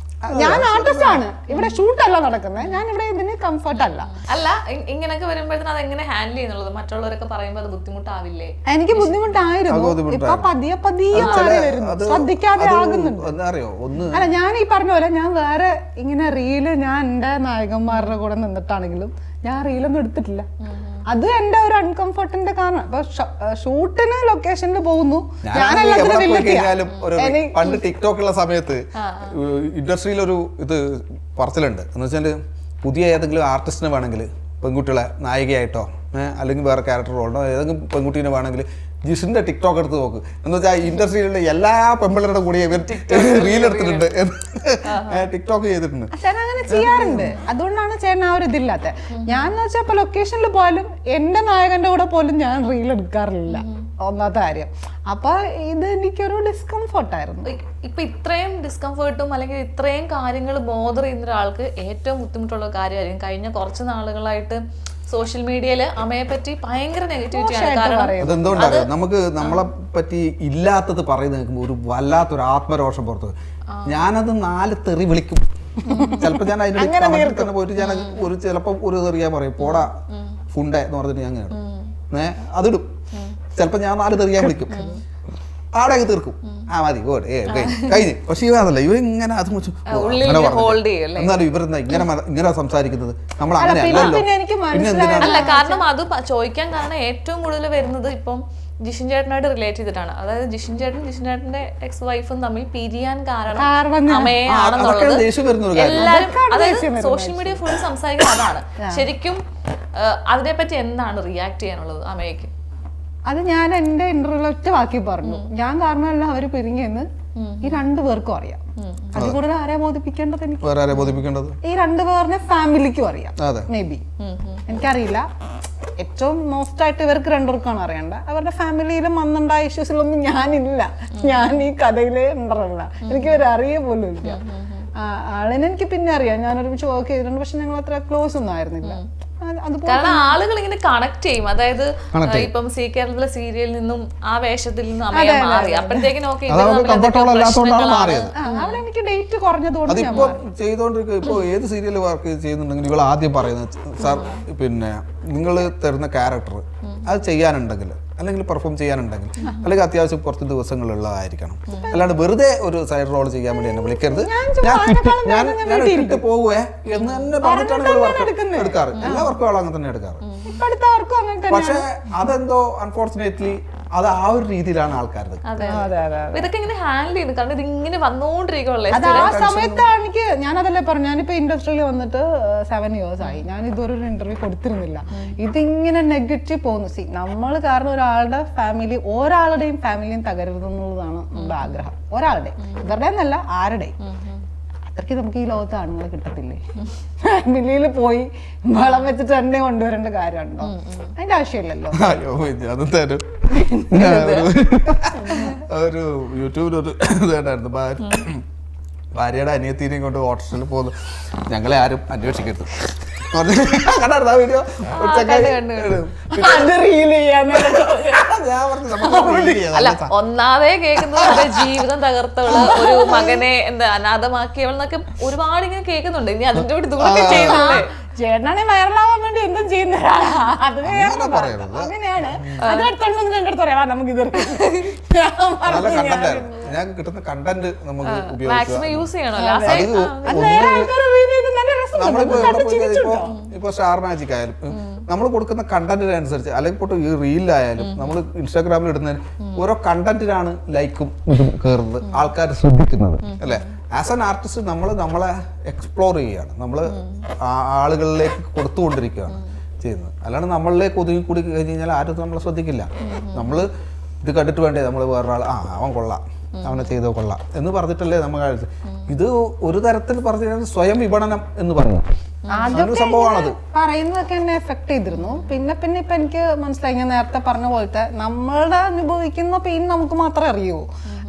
ഞാൻ ആർട്ടിസ്റ്റ് ആണ്, ഇവിടെ ഷൂട്ടല്ല നടക്കുന്നത്, ഞാൻ ഇവിടെ ഇതിന് കംഫർട്ട് അല്ല. അല്ല ഇങ്ങനെയൊക്കെ വരുമ്പോഴത്തേനും അത് എങ്ങനെ ഹാൻഡിൽ ചെയ്യുന്നുള്ളത്? മറ്റുള്ളവരൊക്കെ പറയുമ്പോൾ അത് ബുദ്ധിമുട്ടാവില്ലേ? എനിക്ക് ബുദ്ധിമുട്ടായിരുന്നു. ഇപ്പൊ പതിയെ മാറി വരുന്നു, ശ്രദ്ധിക്കാതെ ആകുന്നുണ്ട്. അല്ല ഞാൻ ഈ പറഞ്ഞ പോലെ ഞാൻ വേറെ ഇങ്ങനെ റീല് ഞാൻ എന്റെ നായകന്മാരുടെ കൂടെ നിന്നിട്ടാണെങ്കിലും ഞാൻ റീലൊന്നും എടുത്തിട്ടില്ല. അത് എന്റെ ഒരു അൺകംഫർട്ടിന്റെ കാരണം. ഇപ്പൊ ഷൂട്ടിന് ലൊക്കേഷനിൽ പോകുന്നു, പണ്ട് ടിക്ടോക്കുള്ള സമയത്ത് ഇൻഡസ്ട്രിയിൽ ഒരു ഇത് പറച്ചിലുണ്ട് എന്ന് വെച്ചാല് പുതിയ ഏതെങ്കിലും ആർട്ടിസ്റ്റിനെ വേണമെങ്കിൽ പെൺകുട്ടികളെ നായികയായിട്ടോ അല്ലെങ്കിൽ വേറെ ക്യാരക്ടർ റോളോ ഏതെങ്കിലും പെൺകുട്ടീനെ വേണമെങ്കിൽ ജിഷിന്റെ ടിക്ടോക്ക് എടുത്ത് നോക്ക് എന്ന് വെച്ചാൽ ഇൻഡസ്ട്രിയിലുള്ള എല്ലാ പെൺപിള്ളേരുടെ കൂടെ റീൽ എടുത്തിട്ടുണ്ട്, ടിക്ടോക്ക് ചെയ്തിട്ടുണ്ട്. ചേട്ടൻ അങ്ങനെ ചെയ്യാറുണ്ട്, അതുകൊണ്ടാണ് ചേട്ടൻ ആ ഒരു ഇതില്ലാത്ത. ഞാൻ വെച്ചാൽ ഇപ്പൊ ലൊക്കേഷനിൽ പോയാലും എന്റെ നായകന്റെ കൂടെ പോലും ഞാൻ റീൽ എടുക്കാറില്ല, ഒന്നാമത്തെ കാര്യം. അപ്പൊ ഇത് എനിക്കൊരു ഡിസ്കംഫർട്ടായിരുന്നു. ഇപ്പൊ ഇത്രയും ഡിസ്കംഫർട്ടും അല്ലെങ്കിൽ ഇത്രയും കാര്യങ്ങൾ ബോധർ ചെയ്യുന്ന ഒരാൾക്ക് ഏറ്റവും ബുദ്ധിമുട്ടുള്ള കാര്യമായിരിക്കും. കഴിഞ്ഞ കുറച്ച് നാളുകളായിട്ട് സോഷ്യൽ മീഡിയയില് അമ്മയെ പറ്റി ഭയങ്കര നെഗറ്റിവിറ്റിയാണ്. കാരണം അതെന്തുകൊണ്ടറിയാം, നമുക്ക് നമ്മളെ പറ്റി ഇല്ലാത്തത് പറയുന്നത് കേൾക്കുമ്പോൾ ഒരു വല്ലാത്തൊരു ആത്മരോഷം പുറത്ത്. ഞാനത് 4 തെറി വിളിക്കും. ചിലപ്പോ ഞാൻ അതിന്റെ തന്നെ പോയിട്ട് ഞാൻ ഒരു ചിലപ്പോ ഒരു തെറിയാ പറയും, പോടാ ഫുണ്ടേ എന്ന് പറഞ്ഞിട്ട് ഞാൻ ഇടും, അതിടും. ചിലപ്പോ ഞാൻ 4 തെറിയാൻ വിളിക്കും, ആടെ തീർക്കും, മതി കഴിഞ്ഞ്. പക്ഷെ ഇവരല്ല, ഇവ ഇങ്ങനെ അത് എന്നാലും ഇവരെന്താ ഇങ്ങനെ സംസാരിക്കുന്നത്, നമ്മൾ അങ്ങനെ അല്ല. കാരണം അത് ചോദിക്കാൻ കാരണം ഏറ്റവും കൂടുതൽ വരുന്നത് ഇപ്പം ജിഷിൻ ചേട്ടനായിട്ട് റിലേറ്റ് ചെയ്തിട്ടാണ്. അതായത് ജിഷിൻ ചേട്ടന്റെ എക്സ് വൈഫും തമ്മിൽ പിരിയാൻ കാരണം അമ്മയെ ആണെന്നുള്ളത് എല്ലാരും, അതായത് സോഷ്യൽ മീഡിയ ഫുൾ സംസാരിക്കുന്നത് അതാണ്. ശരിക്കും അതിനെപ്പറ്റി എന്താണ് റിയാക്ട് ചെയ്യാനുള്ളത് അമ്മയ്ക്ക്? അത് ഞാൻ എന്റെ ഇന്റർവ്യൂവിൽ ഒറ്റ വാക്കി പറഞ്ഞു, ഞാൻ കാരണമല്ല അവര് പിരിഞ്ഞെന്ന് ഈ 2 പേർക്കും അറിയാം. അതിൽ കൂടുതൽ ആരെ ബോധിപ്പിക്കേണ്ടത്? എനിക്ക് ഈ 2 പേരുടെ ഫാമിലിക്കും അറിയാം. മേ ബി എനിക്കറിയില്ല, ഏറ്റവും മോസ്റ്റ് ആയിട്ട് ഇവർക്ക് 2 പേർക്കാണ് അറിയേണ്ട. അവരുടെ ഫാമിലിയിലും വന്നുണ്ടായ ഇഷ്യൂസിലൊന്നും ഞാനില്ല, ഞാൻ ഈ കഥയിലെ ഉണ്ടല്ല, എനിക്ക് ഒരു അറിയ പോലും ഇല്ല. ആളിനെ എനിക്ക് പിന്നെ അറിയാം, ഞാനൊരുമിച്ച് വർക്ക് ചെയ്തിട്ടുണ്ട്, പക്ഷെ ഞങ്ങൾ അത്ര ക്ലോസ് ഒന്നും ആയിരുന്നില്ല. കാരണം ആളുകൾ ഇങ്ങനെ കണക്ട് ചെയ്യും. അതായത് ഇപ്പം സി കേരളത്തിലെ സീരിയലിൽ നിന്നും ആ വേഷത്തിൽ നിന്നും അമ്മയെ മാറി, അപ്പോഴത്തേക്കും അവിടെ എനിക്ക് ഡേറ്റ് കുറഞ്ഞതുകൊണ്ട് അതിപ്പോ ചെയ്തോണ്ടിരിക്കും. ഇപ്പൊ ഏത് സീരിയൽ വർക്ക് ചെയ്യുന്നുണ്ടെങ്കിൽ ഇവൾ ആദ്യം പറയുന്നത്, സാർ പിന്നെ നിങ്ങൾ തരുന്ന ക്യാരക്ടർ അത് ചെയ്യാനുണ്ടെങ്കിൽ അല്ലെങ്കിൽ പെർഫോം ചെയ്യാനുണ്ടെങ്കിൽ അല്ലെങ്കിൽ അത്യാവശ്യം കുറച്ച് ദിവസങ്ങളുള്ളതായിരിക്കണം, അല്ലാണ്ട് വെറുതെ ഒരു സൈഡ് റോൾ ചെയ്യാൻ വേണ്ടി എന്നെ വിളിക്കരുത്, ഞാൻ ഇട്ടിട്ട് പോകുവേ എന്ന് തന്നെ പറഞ്ഞിട്ടാണ് എടുക്കാറ്. എല്ലാ വർക്കും അങ്ങനെ തന്നെ എടുക്കാറ്. പക്ഷെ അതെന്തോ അൺഫോർച്ചുനേറ്റ്ലി അത് ആ ഒരു രീതിയിലാണ് ആൾക്കാരുടെ. ഇതൊക്കെ ഇങ്ങനെ ഹാൻഡിൽ ചെയ്യുന്നു, കാരണം ഇതിങ്ങനെ വന്നോണ്ടിരിക്കുള്ളൂ. അത് ആ സമയത്താണ് എനിക്ക്, ഞാനതല്ലേ പറഞ്ഞു, ഞാനിപ്പോ ഇൻഡസ്ട്രിയിൽ വന്നിട്ട് 7 years ആയി, ഞാൻ ഇതുവരെ ഒരു ഇന്റർവ്യൂ കൊടുത്തിരുന്നില്ല. ഇതിങ്ങനെ നെഗറ്റീവ് പോകുന്നു. നമ്മൾ കാരണം ഒരാളുടെ ഫാമിലി, ഒരാളുടെയും ഫാമിലിയും തകരുതെന്നുള്ളതാണ് നമ്മുടെ ആഗ്രഹം. ഒരാളുടെ, ഇവരുടെ എന്നല്ല, ആരുടെയും. അത്രയ്ക്ക് നമുക്ക് ഈ ലോകത്ത് ആണുങ്ങളെ കിട്ടത്തില്ലേ? ഫാമിലിയിൽ പോയി വളം വെച്ചിട്ട് തന്നെ കൊണ്ടുവരേണ്ട കാര്യമുണ്ടോ? അതിന്റെ ആവശ്യമില്ലല്ലോ. ഒരു യൂട്യൂബിലൊരു ഇതായിരുന്നു, ഭാര്യയുടെ അനിയത്തിനെയും കൊണ്ട് ഓട്ടോറിക്ഷയിൽ പോകുന്നു, ഞങ്ങളെ ആരും അന്വേഷിക്കരുത്. വീഡിയോ അല്ല, ഒന്നാമതേ കേൾക്കുന്നത് ജീവിതം തകർത്തവള്, ഒരു മകനെ എന്താ അനാഥമാക്കിയവൾ എന്നൊക്കെ ഒരുപാട് ഇങ്ങനെ കേൾക്കുന്നുണ്ട്. ഇനി അതിന്റെ കൂടെ ഇതുകൂടെ ചെയ്യുന്നല്ലേ ചേട്ടനാണെ വൈറലാവാൻ വേണ്ടി എന്തും ചെയ്യുന്ന ഒരാളാ. അത് വേറെ അങ്ങനെ പറയരുത്. അങ്ങനെയാണ്. അതിനടുത്തൊന്നും എന്റെ അടുത്ത് പറയാം നമുക്ക് ഇത് നല്ല കണ്ടന്റ് ആയിരുന്നു. ഞാൻ കിട്ടുന്ന കണ്ടന്റ് നമുക്ക് മാക്സിമം യൂസ് ചെയ്യണല്ലോ ഇപ്പൊ സ്റ്റാർ മാജിക് ആയാലും നമ്മൾ കൊടുക്കുന്ന കണ്ടന്റിനനുസരിച്ച് അല്ലെങ്കിൽ ഇപ്പോൾ ഈ റീലിലായാലും നമ്മൾ ഇൻസ്റ്റാഗ്രാമിൽ ഇടുന്നതിന് ഓരോ കണ്ടന്റിനാണ് ലൈക്കും ഇതും കയറുന്നത്, ആൾക്കാർ ശ്രദ്ധിക്കുന്നത് അല്ലെ. ആസ് ആൻ ആർട്ടിസ്റ്റ് നമ്മളെ എക്സ്പ്ലോർ ചെയ്യുകയാണ്, നമ്മൾ ആളുകളിലേക്ക് കൊടുത്തുകൊണ്ടിരിക്കുകയാണ് ചെയ്യുന്നത്. അല്ലാണ്ട് നമ്മളിലേക്ക് ഒതുങ്ങി കൂടി കഴിഞ്ഞ് കഴിഞ്ഞാൽ ആരും നമ്മളെ ശ്രദ്ധിക്കില്ല. നമ്മൾ ഇത് കണ്ടിട്ട് വേണ്ടേ നമ്മൾ വേറൊരാൾ അവൻ കൊള്ളാം, അവനെ ചെയ്തോ കൊള്ളാം എന്ന് പറഞ്ഞിട്ടല്ലേ നമ്മൾ ഇത് ഒരു തരത്തിൽ പറഞ്ഞു സ്വയം വിപണനം എന്ന് പറഞ്ഞു സംഭവമാണത്. പറയുന്നതൊക്കെ എന്നെ എഫക്ട് ചെയ്തിരുന്നു. പിന്നെ ഇപ്പൊ എനിക്ക് മനസ്സിലായി, ഞാൻ നേരത്തെ പറഞ്ഞ പോലത്തെ നമ്മളുടെ അനുഭവിക്കുന്ന പെയിൻ നമുക്ക് മാത്രമേ അറിയൂ,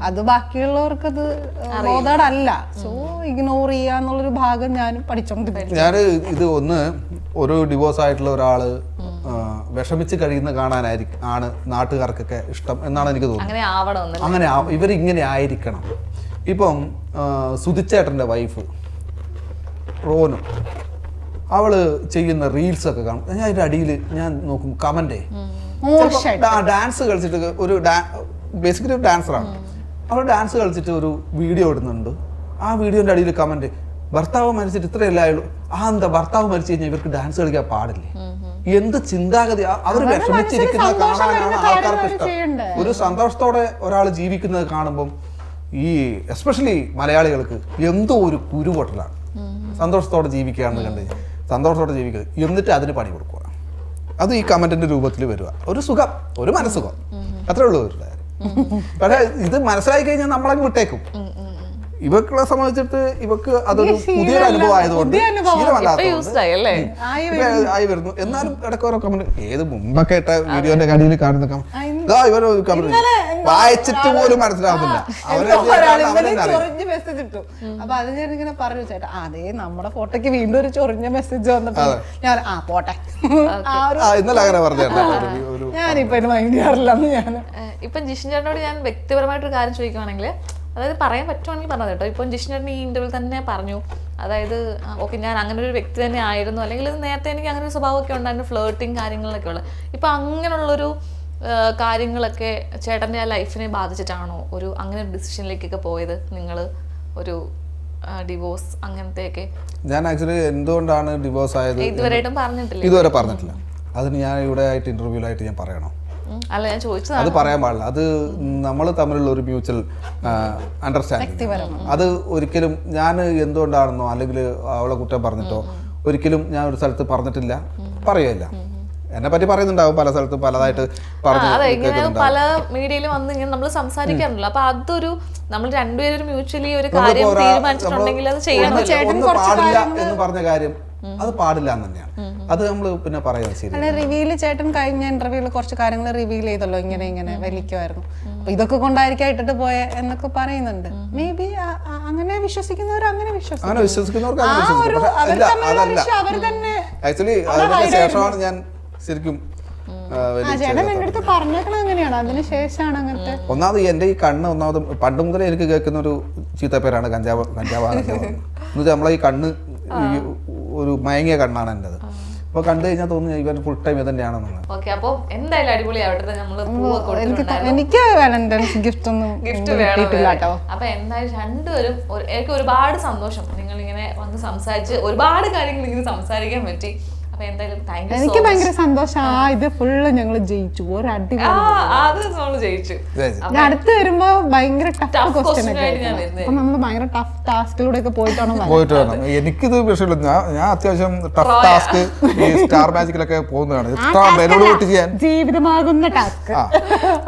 അത് ബാക്കിയുള്ളവർക്ക് അത് ബോധേഡല്ല. സോ ഇഗ്നോർ ചെയ്യാന്നുള്ളൊരു ഭാഗം ഞാനും പഠിച്ചോണ്ടിരിക്കും. ഞാൻ ഇത് ഒരു ഡിവോഴ്സ് ആയിട്ടുള്ള ഒരാള് വിഷമിച്ച് കഴിയുന്ന കാണാനായിരിക്കും ആണ് നാട്ടുകാർക്കൊക്കെ ഇഷ്ടം എന്നാണ് എനിക്ക് തോന്നുന്നത്. അങ്ങനെ ഇവരിങ്ങനെ ആയിരിക്കണം. ഇപ്പം സുധിച്ചേട്ടൻ്റെ വൈഫ് റോനു, അവള് ചെയ്യുന്ന റീൽസ് ഒക്കെ കാണും. ഞാൻ അതിന്റെ അടിയിൽ ഞാൻ നോക്കും കമന്റേ, ഡാൻസ് കളിച്ചിട്ട് ബേസിക്കലി ഒരു ഡാൻസറാണ്. അവൾ ഡാൻസ് കളിച്ചിട്ട് ഒരു വീഡിയോ ഇടുന്നുണ്ട്. ആ വീഡിയോന്റെ അടിയിൽ കമന്റ്, ഭർത്താവ് മരിച്ചിട്ട് ഇത്രയല്ലേ ആയുള്ളൂ, എന്താ ഭർത്താവ് മരിച്ചു കഴിഞ്ഞാൽ ഇവർക്ക് ഡാൻസ് കളിക്കാൻ പാടില്ലേ? എന്ത് ചിന്താഗതി! അവർ വിഷമിച്ചിരിക്കുന്നത് കാണാനാണ് ആൾക്കാർക്ക് ഇഷ്ടം. ഒരു സന്തോഷത്തോടെ ഒരാൾ ജീവിക്കുന്നത് കാണുമ്പം ഈ എസ്പെഷ്യലി മലയാളികൾക്ക് എന്തോ ഒരു കുരുപൊട്ടലാണ്. സന്തോഷത്തോടെ ജീവിക്കുകയാണെന്ന് കണ്ടു കഴിഞ്ഞാൽ സന്തോഷത്തോടെ ജീവിക്കുക, എന്നിട്ട് അതിന് പണി കൊടുക്കുക. അത് ഈ കമന്റിന്റെ രൂപത്തിൽ വരിക, ഒരു സുഖം, ഒരു മനസ്സുഖം, അത്രേ ഉള്ളൂ ഒരു കാര്യം. പക്ഷേ ഇത് മനസ്സിലാക്കി കഴിഞ്ഞാൽ നമ്മളങ്ങ് വിട്ടേക്കും. ഇവക്കുള്ള സംബന്ധിച്ചിട്ട് ഇവക്ക് അതൊരു പുതിയൊരു അനുഭവം ആയതുകൊണ്ട് ആയി വരുന്നു. എന്നാലും ഇടയ്ക്ക് ഓരോ കമന്റ്, ഏത് മുമ്പൊക്കെ ഇട്ട വീഡിയോന്റെ കടിയിൽ കാണുന്ന കമന്റ് ഇവരൊരു കമന്റ് വായിച്ചിട്ട് പോലും മനസ്സിലാവുന്നില്ല. മെസ്സേജ് ഇട്ടു. അപ്പൊ അത് ഞാൻ ഇങ്ങനെ പറഞ്ഞു, ചേട്ടാ അതേ നമ്മുടെ ഫോട്ടോക്ക് വീണ്ടും ഒരു ചൊറിഞ്ഞ മെസ്സേജ് വന്നപ്പോ ഞാൻ പോട്ടെ ഇന്നലെ അങ്ങനെ പറഞ്ഞു. ഞാനിപ്പോ ഇത് മൈൻഡ് ചെയ്യാറില്ലെന്ന്. ഞാൻ ഇപ്പം ജിഷൻ ചേട്ടനോട് ഞാൻ വ്യക്തിപരമായിട്ടൊരു കാര്യം ചോദിക്കുവാണെങ്കിൽ, അതായത് പറയാൻ പറ്റുവാണെങ്കിൽ പറഞ്ഞത് കേട്ടോ. ഇപ്പം ജിഷൻ ചേട്ടൻ ഈ ഇന്റർവ്യൂ തന്നെ പറഞ്ഞു, അതായത് ഓക്കെ ഞാൻ അങ്ങനെ ഒരു വ്യക്തി തന്നെ ആയിരുന്നു, അല്ലെങ്കിൽ നേരത്തെ എനിക്ക് അങ്ങനെ ഒരു സ്വഭാവമൊക്കെ ഉണ്ടായിരുന്നു, ഫ്ലേർട്ടിങ് കാര്യങ്ങളിലൊക്കെ ഉള്ളത്. ഇപ്പം അങ്ങനെയുള്ളൊരു കാര്യങ്ങളൊക്കെ ചേട്ടൻ്റെ ആ ലൈഫിനെ ബാധിച്ചിട്ടാണോ ഒരു അങ്ങനെ ഒരു ഡിസിഷനിലേക്കൊക്കെ പോയത് നിങ്ങൾ? ഒരു ഡിവോഴ്സ് അങ്ങനത്തെയൊക്കെ ഞാൻ ആക്ച്വലി എന്തുകൊണ്ടാണ് ഡിവോഴ്സ് ആയത് ഇതുവരെയായിട്ടും പറഞ്ഞിട്ടില്ല. ഇതുവരെ പറഞ്ഞിട്ടില്ല. അതിന് ഞാൻ ഇവിടെ ആയിട്ട് ഇന്റർവ്യൂലായിട്ട് ഞാൻ പറയണോ? അല്ല, ഞാൻ ചോദിച്ചത് അത് പറയാൻ പാടില്ല. അത് നമ്മൾ തമ്മിലുള്ള ഒരു മ്യൂച്വൽ അണ്ടർസ്റ്റാൻഡിങ്. അത് ഒരിക്കലും ഞാൻ എന്തുകൊണ്ടാണെന്നോ അല്ലെങ്കിൽ അവളെ കുറ്റം പറഞ്ഞിട്ടോ ഒരിക്കലും ഞാൻ ഒരു സ്ഥലത്ത് പറഞ്ഞിട്ടില്ല, പറയുകയില്ല. എന്നെ പറ്റി പറയുന്നുണ്ടാവും പല സ്ഥലത്തും പലതായിട്ട് പല മീഡിയയിലും വന്ന് ഇങ്ങനെ നമ്മൾ സംസാരിക്കാറുണ്ടല്ലോ. അപ്പൊ അതൊരു നമ്മൾ രണ്ടുപേരും മ്യൂച്വലി ഒരു കാര്യം തീരുമാനിച്ചിട്ടുണ്ടെങ്കിൽ അത് ചെയ്യാൻ പാടില്ല എന്ന് പറഞ്ഞ കാര്യം അത് പാടില്ല എന്ന് തന്നെയാണ്. അത് നമ്മൾ പിന്നെ പറയാൻ ശരി. റിവീൽ ചേട്ടൻ കഴിഞ്ഞ ഇന്റർവ്യൂല് കുറച്ച് കാര്യങ്ങൾ റിവീൽ ചെയ്തല്ലോ, ഇങ്ങനെ വലിക്കുമായിരുന്നു. അപ്പൊ ഇതൊക്കെ കൊണ്ടായിരിക്കും ഇട്ടിട്ട് പോയ എന്നൊക്കെ പറയുന്നുണ്ട്. മേ ബി അങ്ങനെ വിശ്വസിക്കുന്നവർ അങ്ങനെ വിശ്വസിക്കുന്നവർക്ക് ആക്ച്വലി അതിനൊക്കെ ശേഷമാണ് ഞാൻ ശരിക്കും ഒന്നാമത് എന്റെ ഈ കണ്ണ് പണ്ട് മുതലേ എനിക്ക് കേൾക്കുന്ന ഒരു ചീത്തപ്പേരാണ് കഞ്ചാവ് എന്നുവെച്ചാൽ നമ്മളെ ഈ കണ്ണ് ഒരു മയങ്ങിയ കണ്ണാണ് എന്റേത്. അപ്പൊ കണ്ടു കഴിഞ്ഞാൽ തോന്നുന്നു ഇവൻ ഫുൾ ടൈം ഇത് തന്നെയാണെന്നാണ്. എനിക്ക് വാലന്റൈൻസ് ഗിഫ്റ്റ് ഒന്നും കിട്ടിയിട്ടില്ല കേട്ടോ. അപ്പൊ എന്തായാലും രണ്ടുപേരും എനിക്ക് ഒരുപാട് സന്തോഷം, നിങ്ങൾ ഇങ്ങനെ വന്ന് സംസാരിച്ച് ഒരുപാട് കാര്യങ്ങൾ ഇങ്ങനെ സംസാരിക്കാൻ പറ്റി. എനിക്ക് ഭയങ്കര സന്തോഷം. ഇത് ഫുള്ള് ഞങ്ങള് ജയിച്ചു, ഒരടി ജയിച്ചു. അടുത്ത് വരുമ്പോ ഭയങ്കര ടഫ് ക്വസ്റ്റ്യൻ ഒക്കെ അപ്പൊ നമ്മള് ഭയങ്കര ടഫ് ടാസ്കിലൂടെ ഒക്കെ പോയിട്ട് വേണം. എനിക്കിത് വിഷയമില്ല, ഞാൻ അത്യാവശ്യം ടഫ് ടാസ്ക് സ്റ്റാർ മാജിക്കിലൊക്കെ പോകുന്നതാണ്, ജീവിതമാകുന്ന ടാസ്ക്.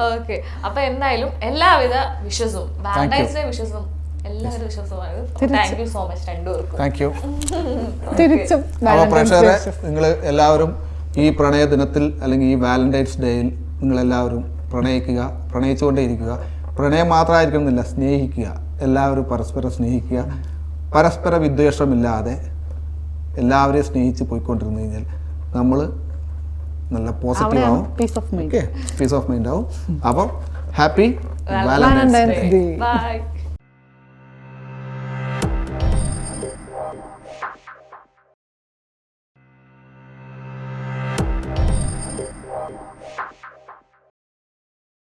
ഓക്കെ, അപ്പൊ എന്തായാലും എല്ലാവിധ വിശ്വസും വാലന്റൈൻസ് ഡേ വിശ്വസും എല്ലാവരും വിശ്വാസമാണ്. താങ്ക് യു സോ മച്ച് രണ്ടുപേർക്കും. Thank you. അപ്പോൾ പ്രേക്ഷകരെ, നിങ്ങൾ എല്ലാവരും ഈ പ്രണയ ദിനത്തിൽ അല്ലെങ്കിൽ ഈ വാലന്റൈൻസ് ഡേയിൽ നിങ്ങളെല്ലാവരും പ്രണയിക്കുക, പ്രണയിച്ചുകൊണ്ടേയിരിക്കുക. പ്രണയം മാത്രമായിരിക്കുന്നില്ല, സ്നേഹിക്കുക. എല്ലാവരും പരസ്പരം സ്നേഹിക്കുക. പരസ്പര വിദ്വേഷമില്ലാതെ എല്ലാവരെയും സ്നേഹിച്ച് പോയിക്കൊണ്ടിരുന്നു കഴിഞ്ഞാൽ നമ്മൾ നല്ല പോസിറ്റീവ് ആവും, പീസ് ഓഫ് മൈൻഡ് ആവും. അപ്പം ഹാപ്പി വാലന്റൈൻസ് ഡേ. ബൈ.